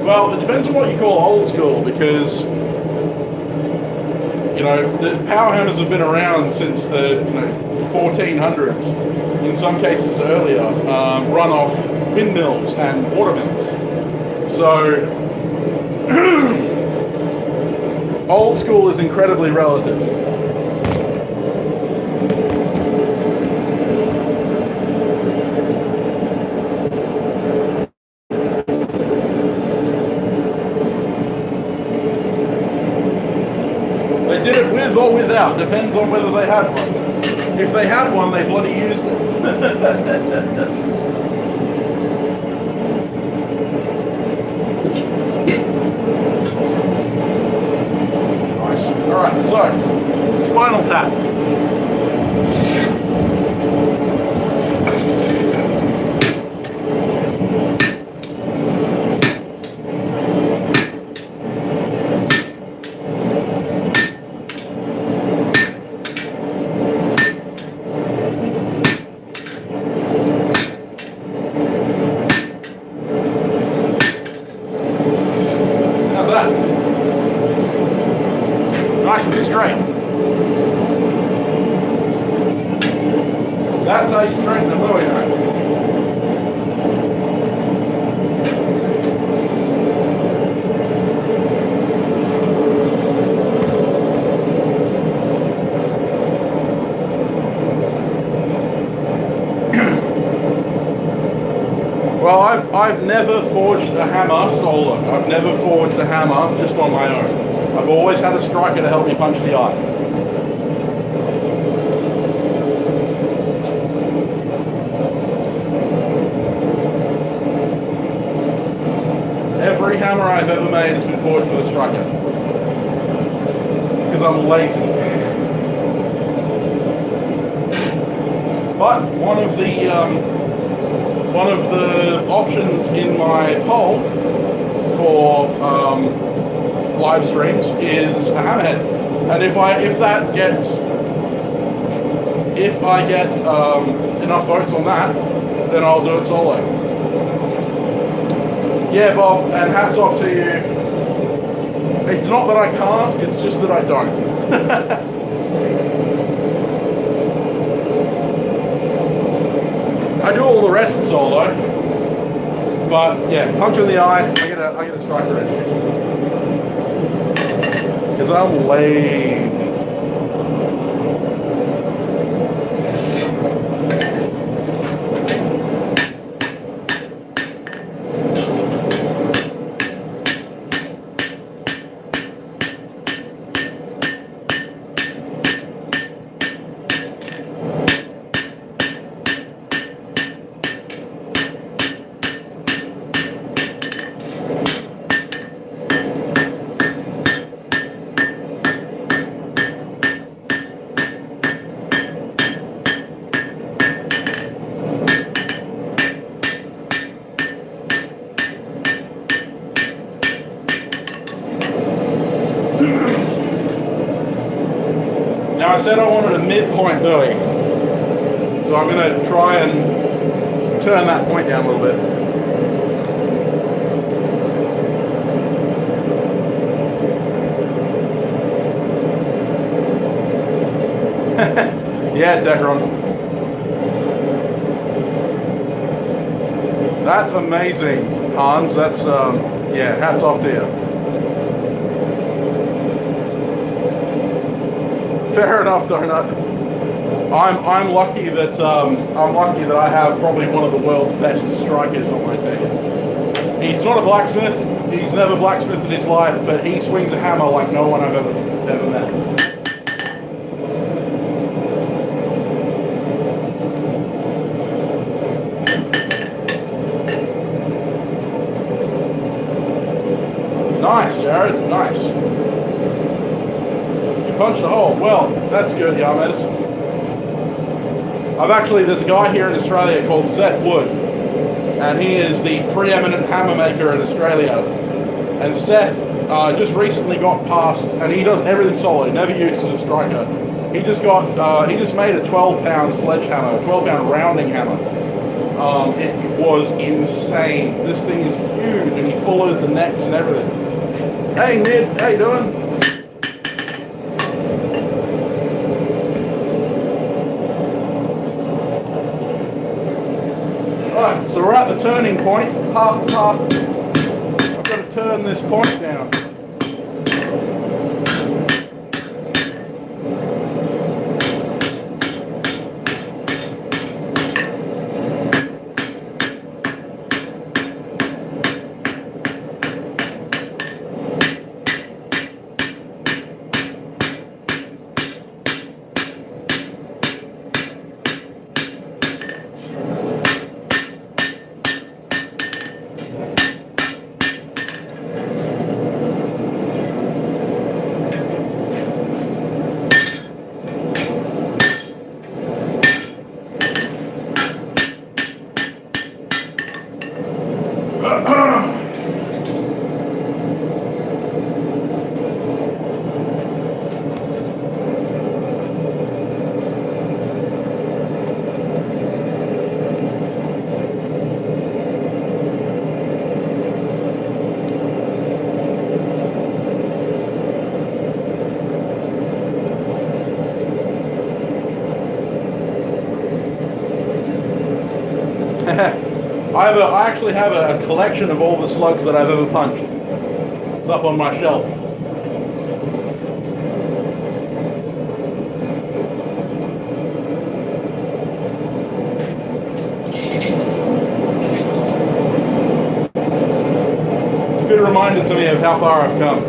Well, it depends on what you call old school, because you know the power hammers have been around since the 1400s. In some cases earlier, run off windmills and water mills. So, old school is incredibly relative. They did it with or without, depends on whether they had one. If they had one, they bloody used it. Nice. Alright, so, spinal tap. Nice and straight. That's how you straighten a Bowie knife. I've never forged a hammer solo. I've never forged a hammer just on my own. I've always had a striker to help me punch the eye. Every hammer I've ever made has been forged with a striker. Because I'm lazy. But one of the options in my poll for live streams is a hammerhead, and if I get enough votes on that, then I'll do it solo. Yeah, Bob, and hats off to you. It's not that I can't, it's just that I don't. I do all the rest solo, but yeah, punch in the eye, I get a striker in. Because I'm lazy. Now I said I wanted a midpoint Bowie, so I'm going to try and turn that point down a little bit. Yeah, Techron. That's amazing, Hans. That's, yeah, hats off to you. Fair enough, Donut. I'm lucky that I have probably one of the world's best strikers on my team. He's not a blacksmith. He's never blacksmithed in his life, but he swings a hammer like no one I've ever met. Nice, Jared. Nice. You punched a hole. Well, that's good, Yamez. There's a guy here in Australia called Seth Wood, and he is the preeminent hammer maker in Australia. And Seth just recently got past, and he does everything solo. He never uses a striker. He just made a 12-pound sledgehammer, a 12-pound rounding hammer. It was insane. This thing is huge, and he followed the necks and everything. Hey, Nid, how you doing? Alright, so we're at the turning point. I've got to turn this point down. I actually have a collection of all the slugs that I've ever punched. It's up on my shelf. reminder to me of how far I've come.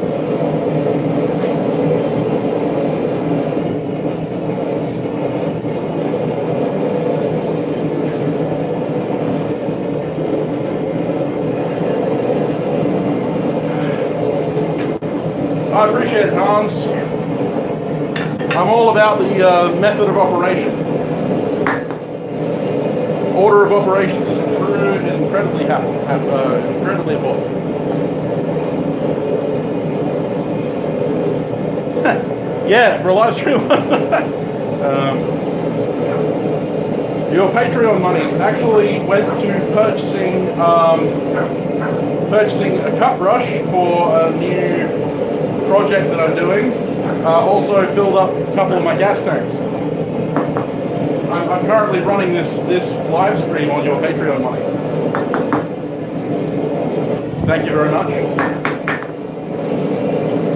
I appreciate it, Hans. I'm all about the method of operation. Order of operations is incredibly important. Yeah, for a live stream. Your Patreon monies actually went to purchasing a cut brush for a new project that I'm doing. Also filled up a couple of my gas tanks. I'm currently running this live stream on your Patreon money. Thank you very much.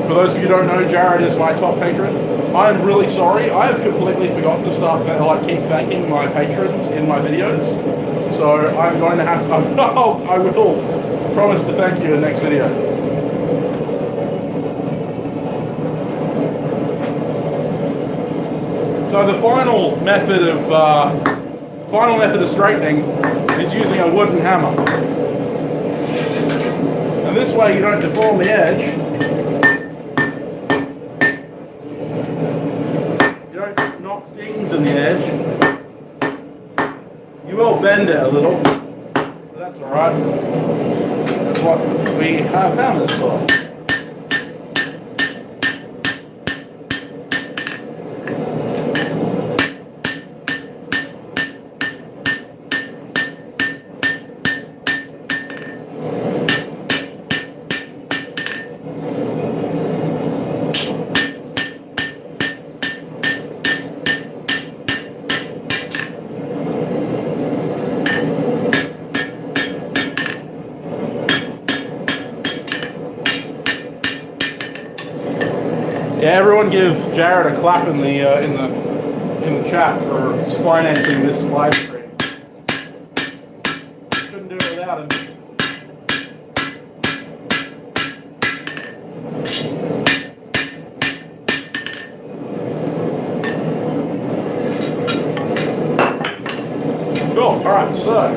For those of you who don't know, Jared is my top patron. I'm really sorry. I have completely forgotten to keep thanking my patrons in my videos. So I'm going to have. I will promise to thank you in the next video. So the final method of straightening is using a wooden hammer. And this way you don't deform the edge. You don't knock dings in the edge. You will bend it a little, but that's alright. That's what we have hammers for. Yeah, everyone give Jared a clap in the chat for financing this live stream. Couldn't do it without him. Cool. All right, so.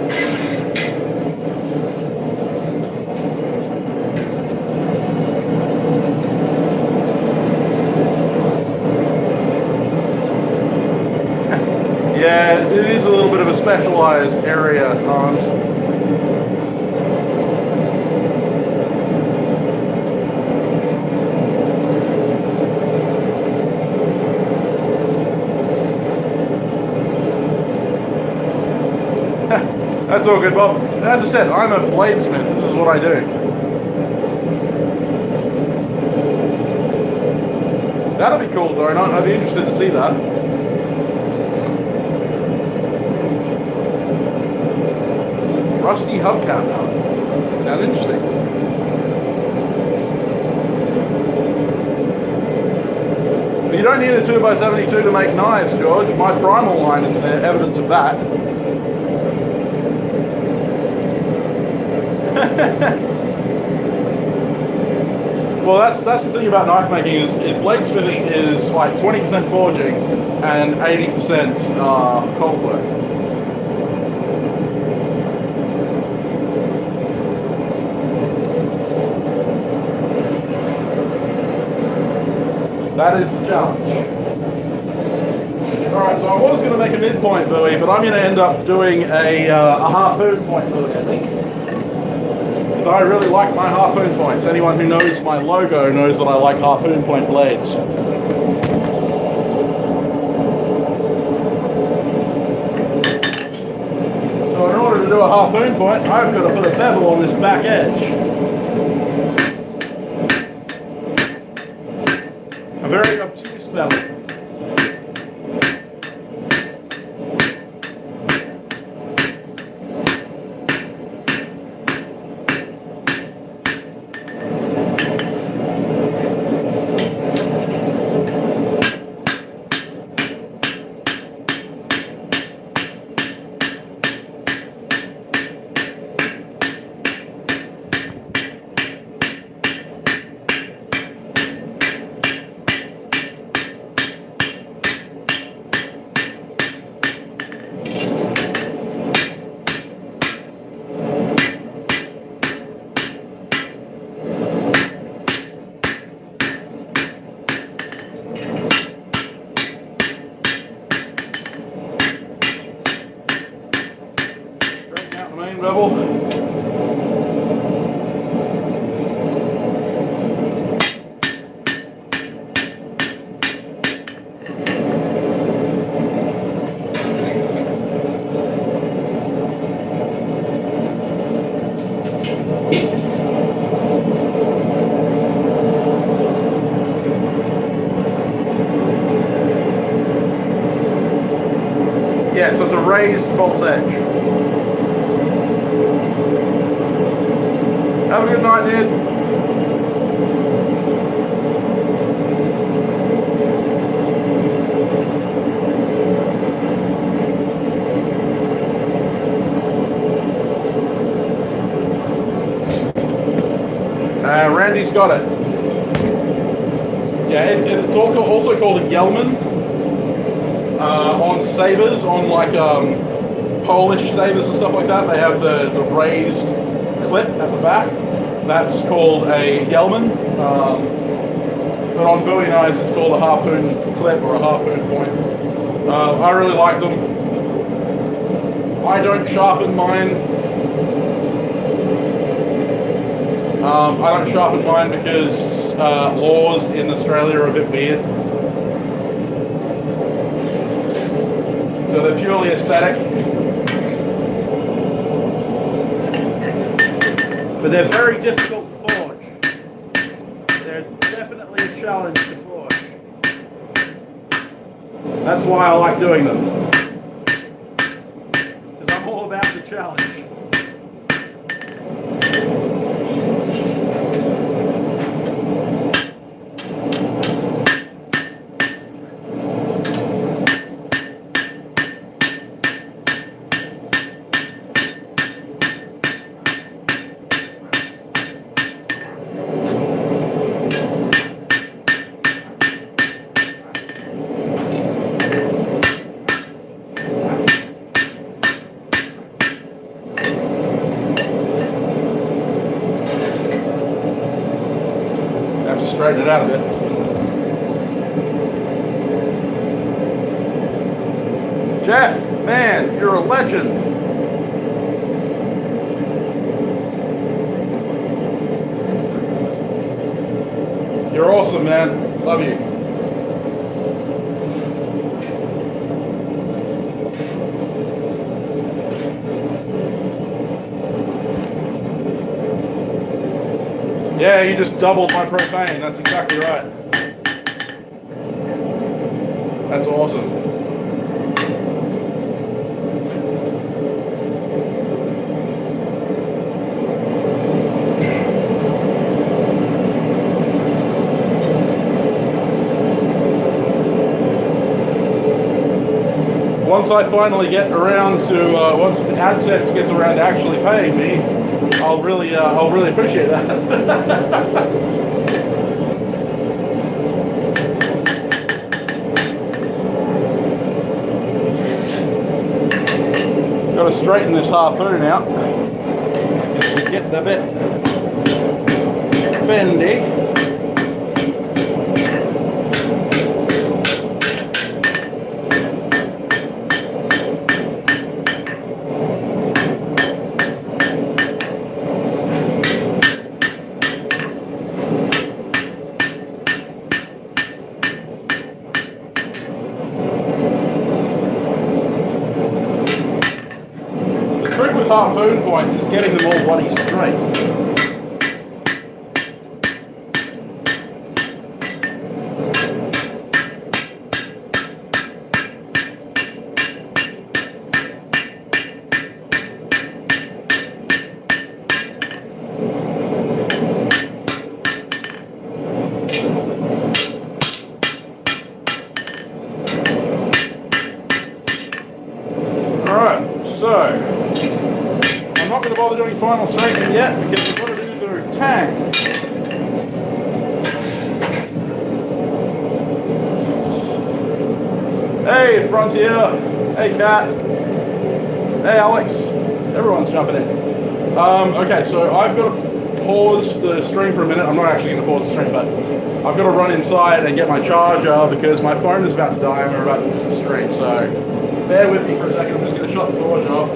Yeah, it is a little bit of a specialized area, Hans. That's all good, Bob. As I said, I'm a bladesmith. This is what I do. That'll be cool, Donut. I'd be interested to see that. Rusty hubcap now. Sounds interesting. But you don't need a 2x72 to make knives, George. My primal line is evidence of that. Well, that's the thing about knife making is bladesmithing is like 20% forging and 80% cold work. That is the challenge. Alright, so I was going to make a midpoint buoy, but I'm going to end up doing a harpoon point buoy, I think. Because I really like my harpoon points. Anyone who knows my logo knows that I like harpoon point blades. So in order to do a harpoon point, I've got to put a bevel on this back edge. A very obtuse bevel. Yeah, so it's a raised false edge. Have a good night, Ned. Randy's got it. Yeah, it's also called a Yellman on sabers, on like Polish sabers and stuff like that. They have the raised clip at the back. That's called a Yellman. But on Bowie knives, it's called a harpoon clip or a harpoon point. I really like them. I don't sharpen mine. I don't sharpen mine because laws in Australia are a bit weird. So they're purely aesthetic. But they're very difficult to forge. They're definitely a challenge to forge. That's why I like doing them. Because I'm all about the challenge. Straighten it out a bit. Jeff, man, you're a legend. You're awesome, man. Love you. Yeah, you just doubled my propane. That's exactly right. That's awesome. Once I finally get around to, once the AdSense gets around to actually paying me, I'll really appreciate that. Got to straighten this harpoon out. It's getting a bit bendy. Harpoon points is getting them all bloody straight. Alright, so I'm not going to bother doing final straightening yet because we've got to do the tang. Hey Frontier, hey Kat, hey Alex, everyone's jumping in. Okay, so I've got to pause the stream for a minute. I'm not actually going to pause the stream, but I've got to run inside and get my charger because my phone is about to die and we're about to lose the stream. So bear with me for a second. I'm just going to shut the forge off.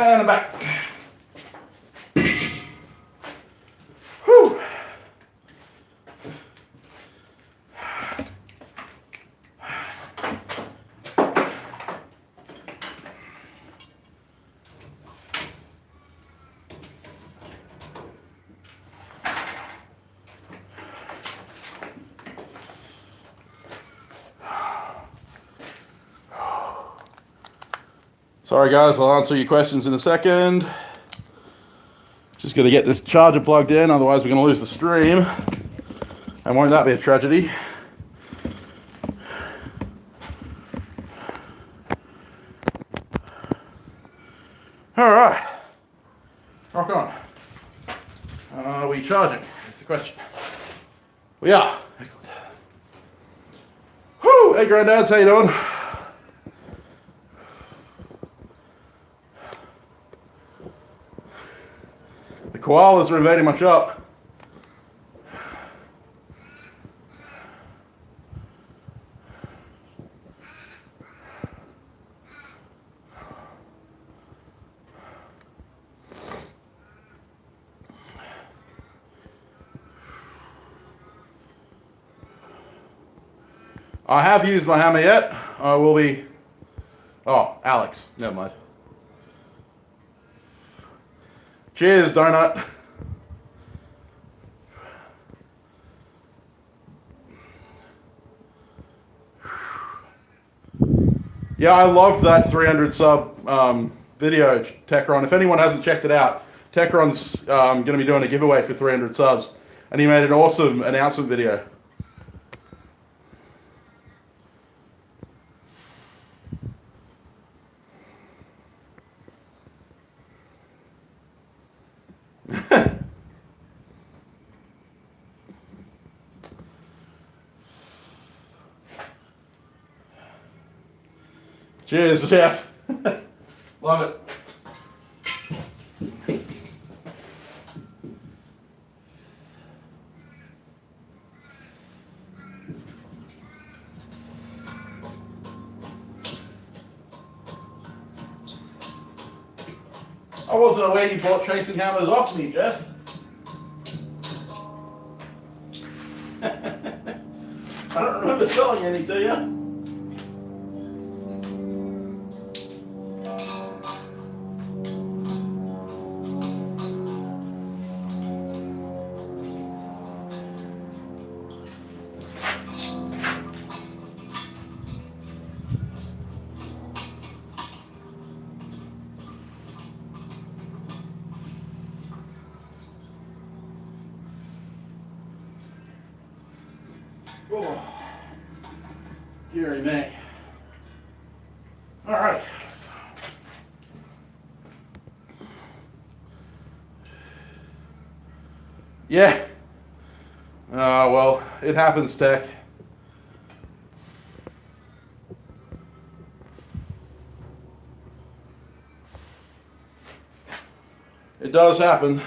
And I'm back. Whew. Sorry guys, I'll answer your questions in a second. Just got to get this charger plugged in, otherwise we're going to lose the stream. And won't that be a tragedy? Alright. Rock on. Are we charging? That's the question. We are. Excellent. Whew! Hey granddads, how you doing? The koalas are invading my shop. I have used my hammer yet. I will be... Oh, Alex. Never mind. Cheers, donut. Yeah, I loved that 300 sub video, Techron. If anyone hasn't checked it out, Techron's going to be doing a giveaway for 300 subs. And he made an awesome announcement video. Cheers, Jeff. Love it. I wasn't aware you bought chasing hammers off me, Jeff. I don't remember selling any to you. Oh, dearie me. All right. Yeah. Well, it happens, Tech. It does happen.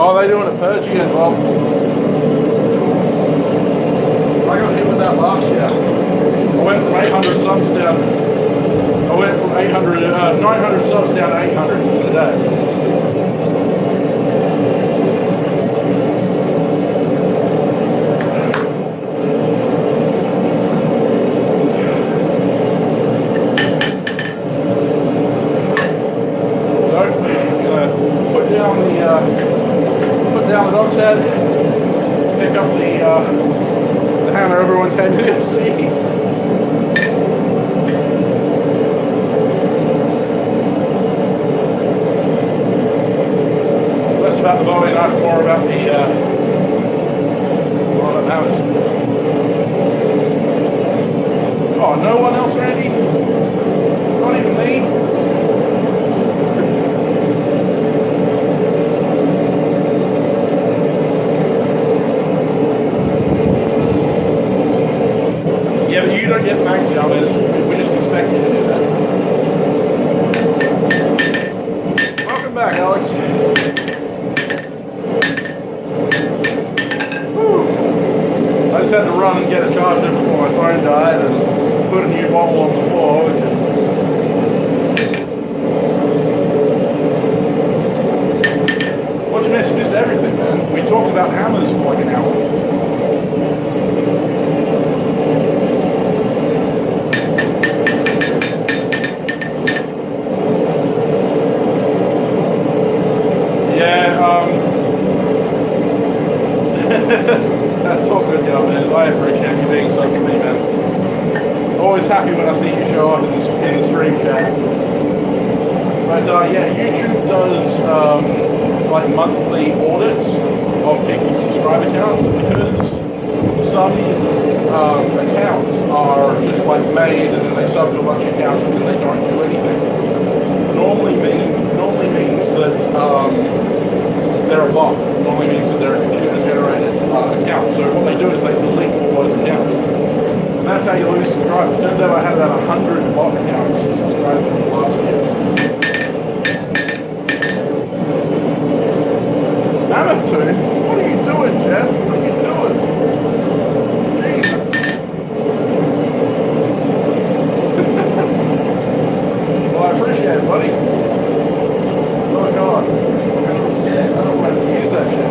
Oh, they doing a purge again, Bob. I got hit with that last year. I went from 800 subs down. I went from 900 subs down to 800 in a day. Down the dog's head, pick up the hammer everyone came in to see. It's less about the Bowie knife, more about the hammers. Oh, no one else, Randy? Not even me? Yeah, but you don't get fancy on this. We just expect you to do that. Welcome back, Alex. had to run and get a charger before my phone died and put a new bottle on the floor. What'd you miss? You missed everything, man. We talked about hammers for like an hour. That's all good, Governors. I appreciate you being so for me, man. Always happy when I see you show up in the stream chat. But yeah, YouTube does like monthly audits of people's subscriber counts because some accounts are just like made and then they sub to a bunch of accounts and then they don't do anything. Normally means that they're a bot. Normally means that they're a computer-generated account. So what they do is they delete all those accounts. And that's how you lose subscribers. Turns out I had about 100 bot accounts subscribed to me last year. Mammoth Tooth? What are you doing, Jeff? What are you doing? Jesus. Well, I appreciate it, buddy. Oh, God. Yeah, I don't want to use that shit.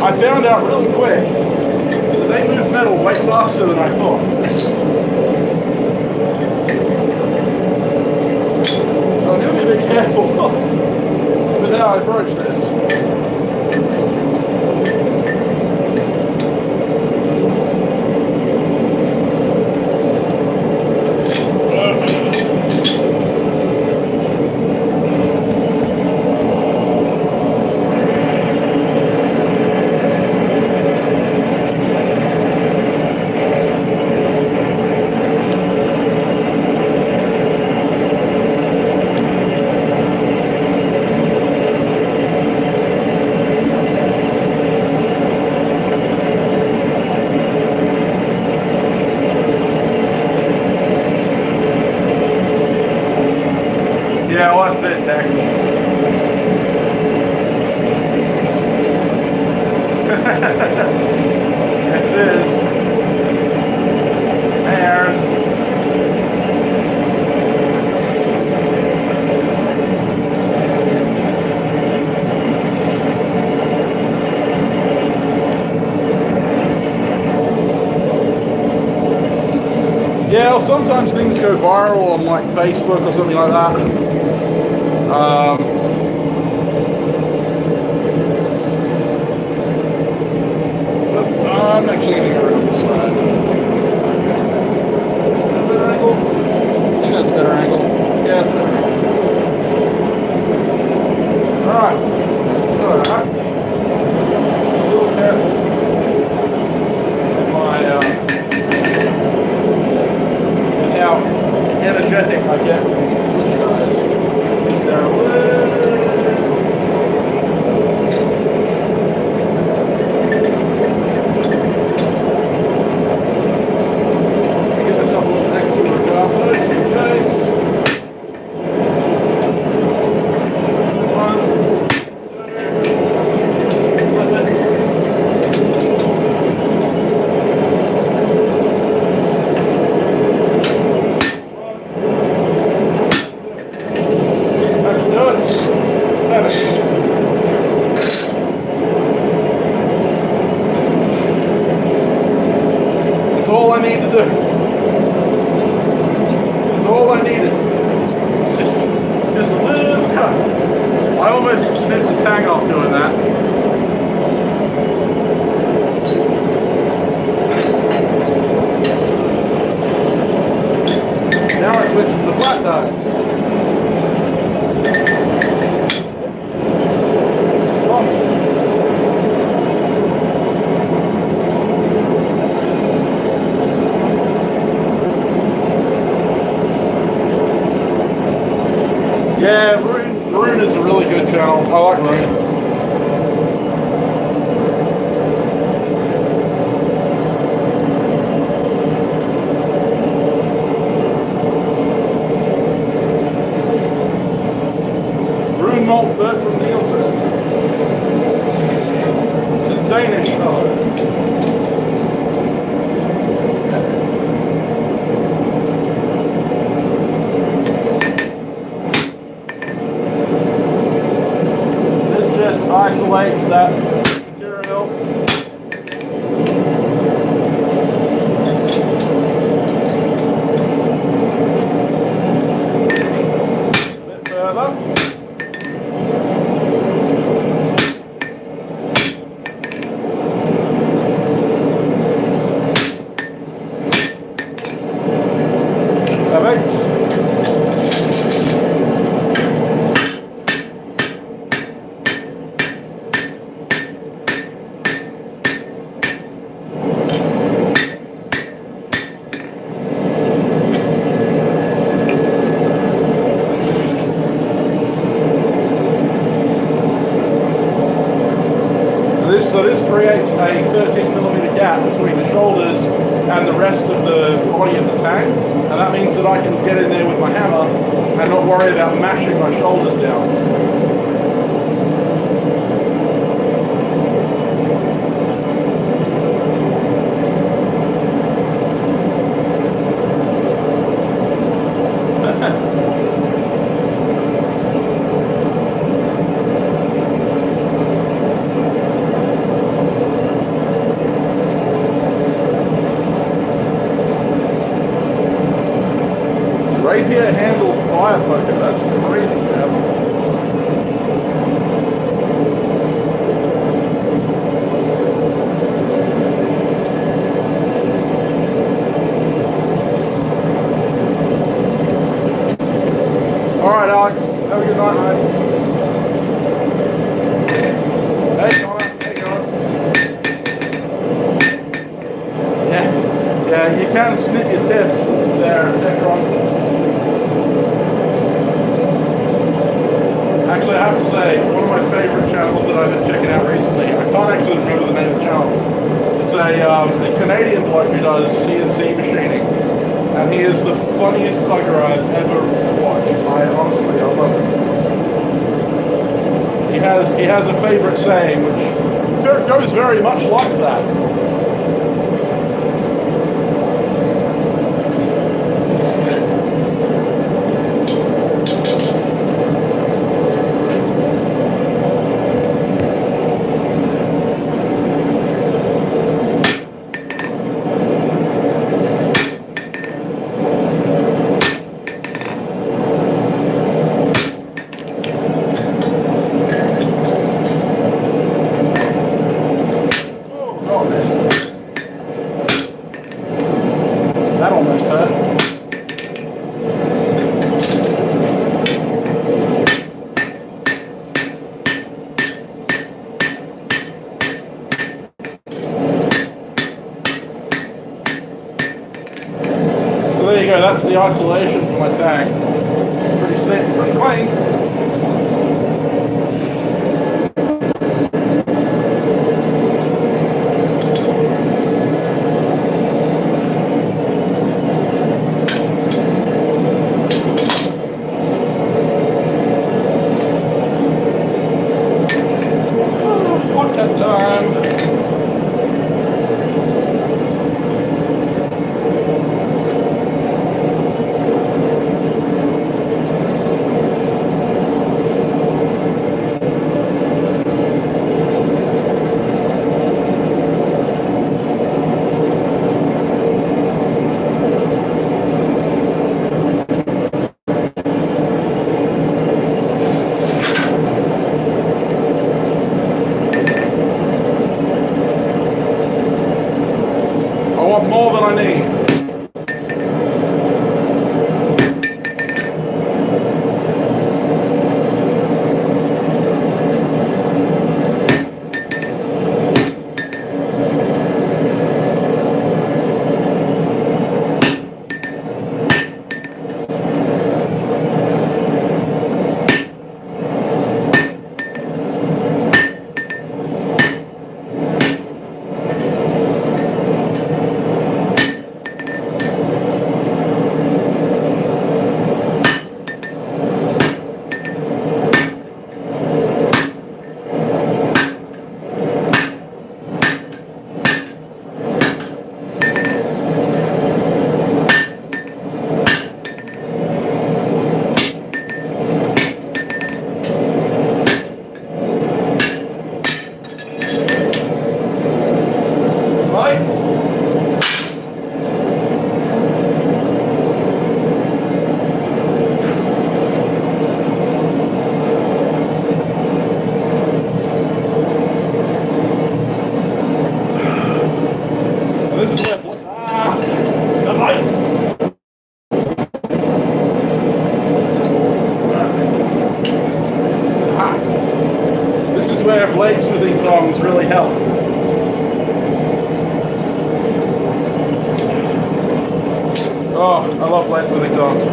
I found out really quick that they move metal way faster than I thought. So I'm going to be a bit careful with how I approach this. Yeah, well, that's it, Tech. Yes, it is. Hey, Aaron. Well, sometimes things go viral on like Facebook or something like that. I'm actually going to go around this side. Better angle? I think that's a better angle. Yeah, it's better angle. Alright. So, a little careful with my, and how energetic I get with these guys. Is there a little... Yeah, Rune is a really good channel. I like Rune. Rune Maltberg from Nielsen. It's a Danish fellow. Isolates that material. A bit further. Perfect. So this creates a 13mm gap between the shoulders and the rest of the body of the tank, and that means that I can get in there with my hammer and not worry about mashing my shoulders down. Rapier handle fire poker, that's crazy, Jeff. Alright, Alex, have a good night, mate. Hey, Connor, how you going? Yeah, you can snip your tip there, Ekron. Actually, I have to say, one of my favorite channels that I've been checking out recently, I can't actually remember the name of the channel. It's a Canadian bloke who does CNC machining, and he is the funniest bugger I've ever watched. I love him. He has a favorite saying, which goes very much like that. that's the isolation for my tank. Pretty slick, pretty clean. More than I need. Where bladesmithing tongs really help. Oh, I love bladesmithing tongs.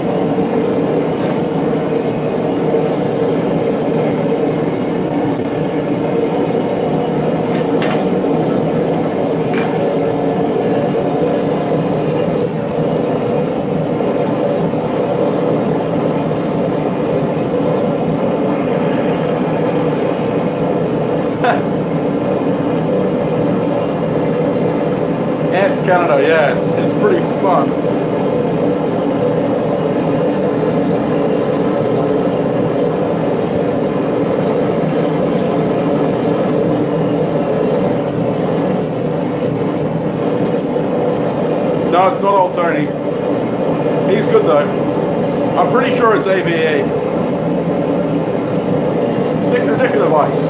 It's Canada, yeah, it's pretty fun. No, it's not old Tony. He's good though. I'm pretty sure it's AVA. Sticker device.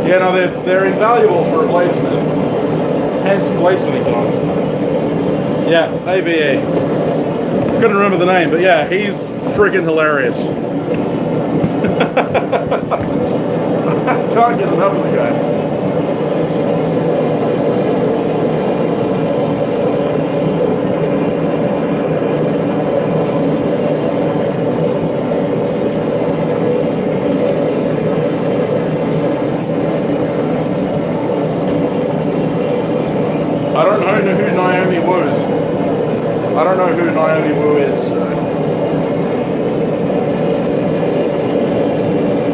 Yeah, no, they're invaluable for a bladesmith. Hence bladesmithing tongs. Yeah, AVA. Couldn't remember the name, but yeah, he's friggin' hilarious. Can't get enough of the guy. I don't know who Naomi Wu is. I don't know who Naomi Wu is. So.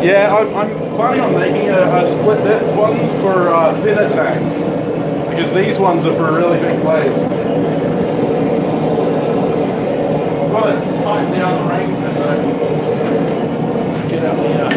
Yeah, I'm planning on making a split bit ones for thinner tanks, because these ones are for really big blades. I've got to tighten down the range a bit though. Get out the yeah.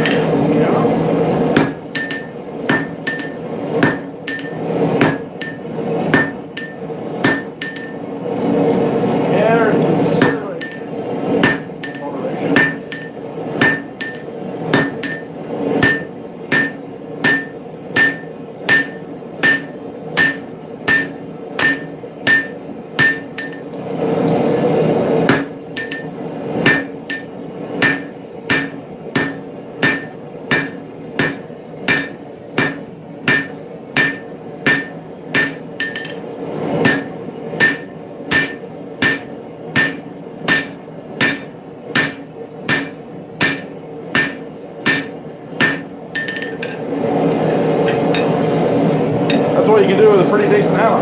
decent hammer.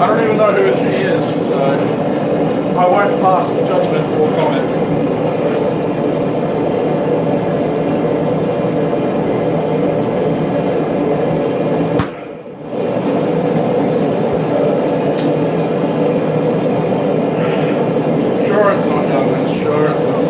I don't even know who she is, so I won't pass judgment or comment. Sure it's not young, sure it's not.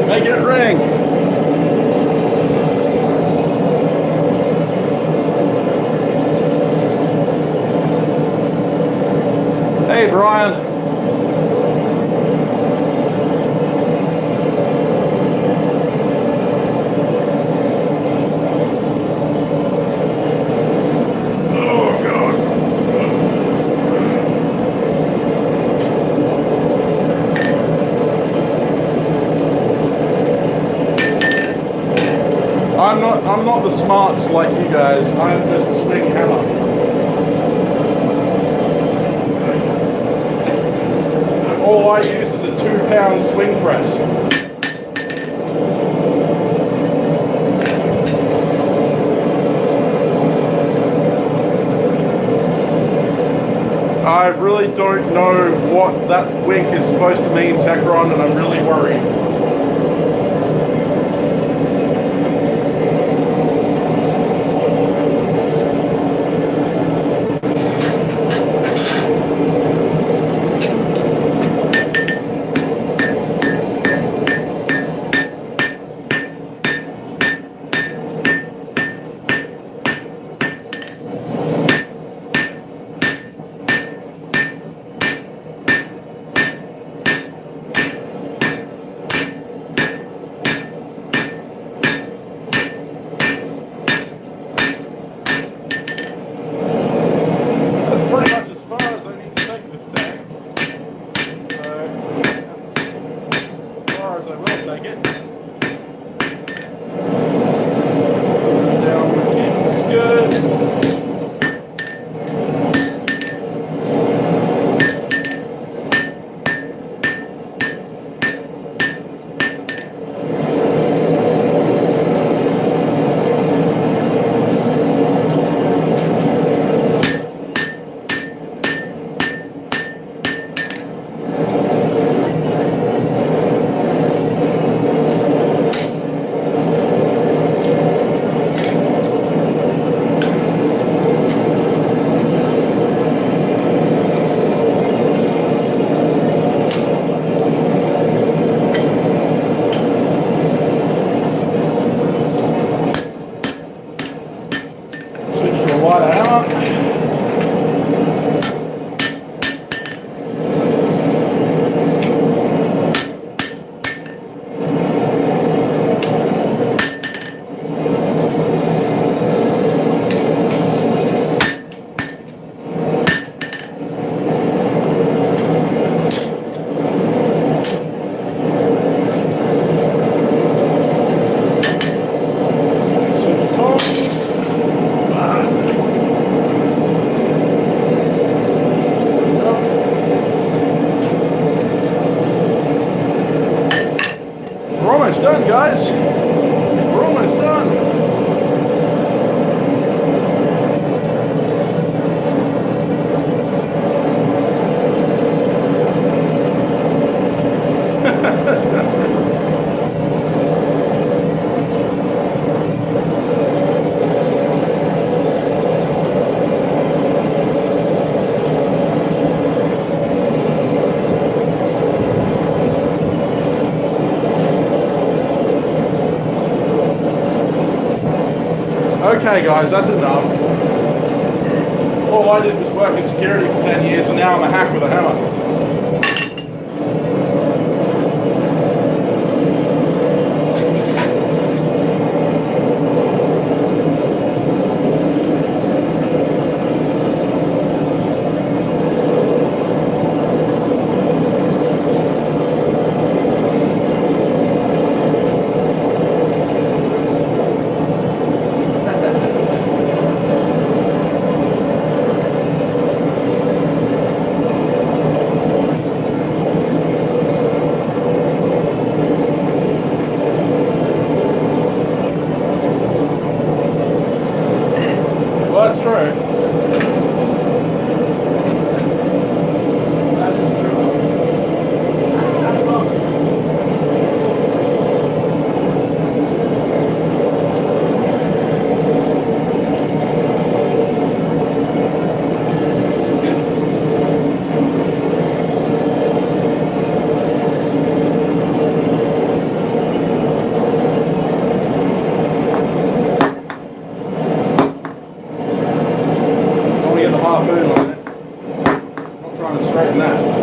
Make it ring. Hey, Brian. Oh, God. I'm not the smarts like you guys. I'm just swing hammer. All I use is a 2-pound swing press. I really don't know what that wink is supposed to mean, Techron, and I'm really worried. Okay guys, that's enough. All I did was work in security for 10 years and now I'm a hack with a hammer. That's true. Harpoon on it. I'm trying to straighten that.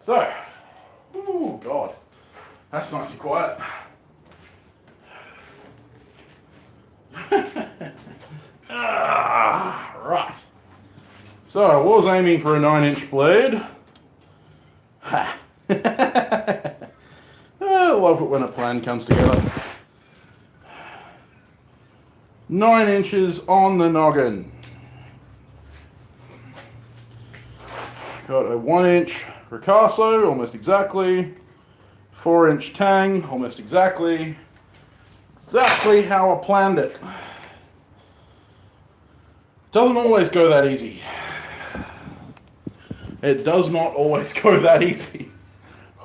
So, oh God, that's nice and quiet. Right. So I was aiming for a 9-inch blade. I love it when a plan comes together. 9 inches on the noggin. Got a 1-inch ricasso, almost exactly. 4-inch tang, almost exactly. Exactly how I planned it. Doesn't always go that easy. It does not always go that easy.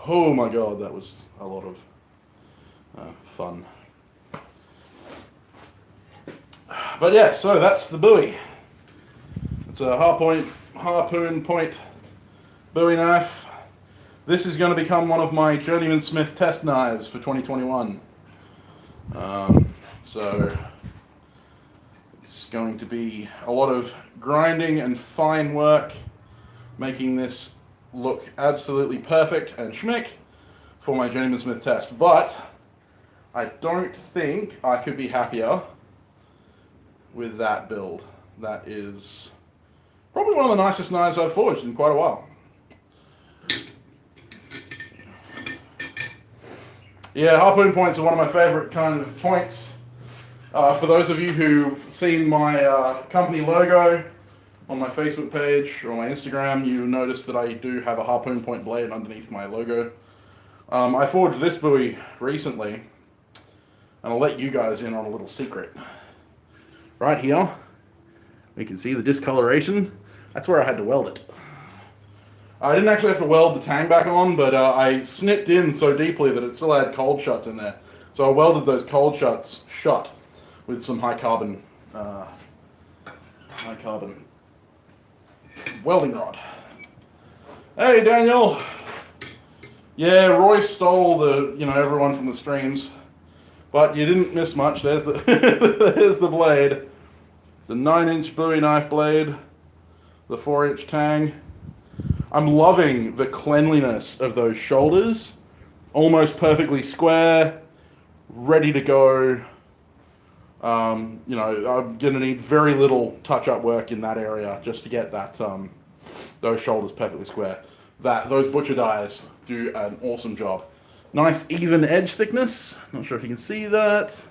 Oh my God, that was a lot of fun. But yeah, so that's the Bowie. It's a harpoon point Bowie knife. This is going to become one of my Journeyman Smith test knives for 2021. So it's going to be a lot of grinding and fine work, making this look absolutely perfect and schmick for my Journeyman Smith test. But I don't think I could be happier with that build. That is probably one of the nicest knives I've forged in quite a while. Yeah, harpoon points are one of my favorite kind of points. For those of you who've seen my company logo on my Facebook page or my Instagram, you notice that I do have a harpoon point blade underneath my logo. I forged this Bowie recently, and I'll let you guys in on a little secret. Right here, we can see the discoloration. That's where I had to weld it. I didn't actually have to weld the tang back on, but I snipped in so deeply that it still had cold shuts in there. So I welded those cold shuts shut with some high carbon welding rod. Hey Daniel! Yeah, Roy stole everyone from the streams. But you didn't miss much. There's the there's the blade. It's a 9-inch Bowie knife blade. The 4-inch tang. I'm loving the cleanliness of those shoulders. Almost perfectly square, ready to go. You know, I'm gonna need very little touch-up work in that area just to get that those shoulders perfectly square. Those butcher dies do an awesome job. Nice even edge thickness. Not sure if you can see that. It's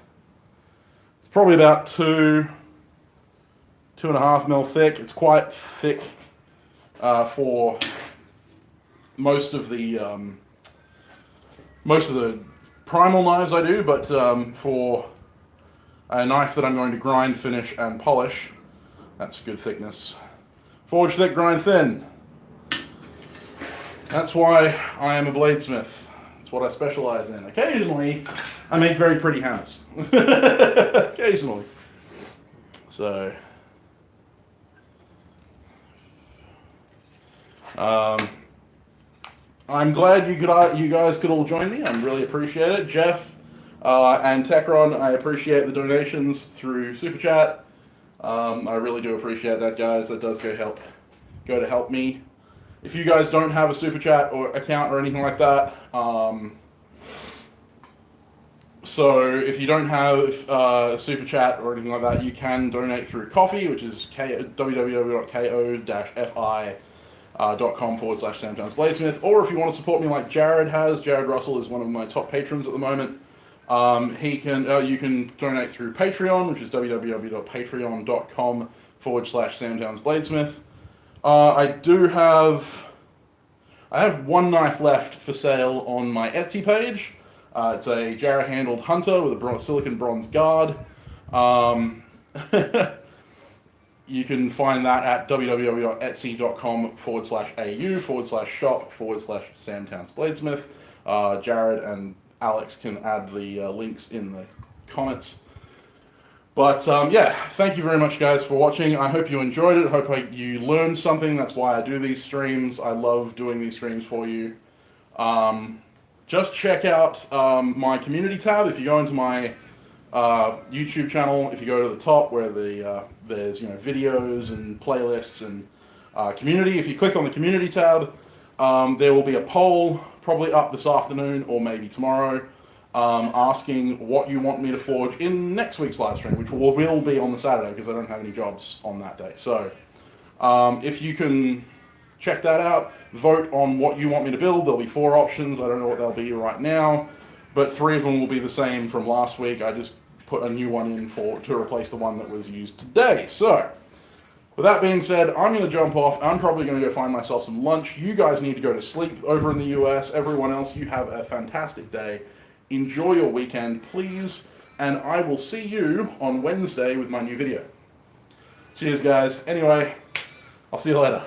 probably about 2.5 mil thick. It's quite thick for most of the primal knives I do, but for a knife that I'm going to grind, finish, and polish, that's a good thickness. Forge thick, grind thin. That's why I am a bladesmith. That's what I specialize in. Occasionally, I make very pretty hammers. Occasionally. So, I'm glad you guys could all join me. I really appreciate it. Jeff and Techron, I appreciate the donations through Super Chat. I really do appreciate that, guys. That does go to help me. If you guys don't have a Super Chat or account or anything like that, so if you don't have a Super Chat or anything like that, you can donate through Coffee, which is www.ko-fi.com/SamTownsBladesmith, or if you want to support me like Jared has. Jared Russell is one of my top patrons at the moment. You can donate through Patreon, which is www.patreon.com/SamTownsBladesmith. I have one knife left for sale on my Etsy page. It's a Jarrah-handled Hunter with a silicon bronze guard. You can find that at www.etsy.com/au/shop/SamTownsBladesmith. Jared and Alex can add the links in the comments. But yeah, thank you very much, guys, for watching. I hope you enjoyed it. I hope you learned something. That's why I do these streams. I love doing these streams for you. Just check out my community tab. If you go into my YouTube channel, if you go to the top where there's videos and playlists and community, if you click on the community tab, there will be a poll probably up this afternoon or maybe tomorrow, asking what you want me to forge in next week's live stream, which will be on the Saturday because I don't have any jobs on that day. So if you can check that out, vote on what you want me to build. There'll be 4 options. I don't know what they'll be right now, but 3 of them will be the same from last week. I just put a new one in to replace the one that was used today. So with that being said, I'm going to jump off. I'm probably going to go find myself some lunch. You guys need to go to sleep over in the US. Everyone else, you have a fantastic day. Enjoy your weekend, please, and I will see you on Wednesday with my new video. Cheers, guys. Anyway, I'll see you later.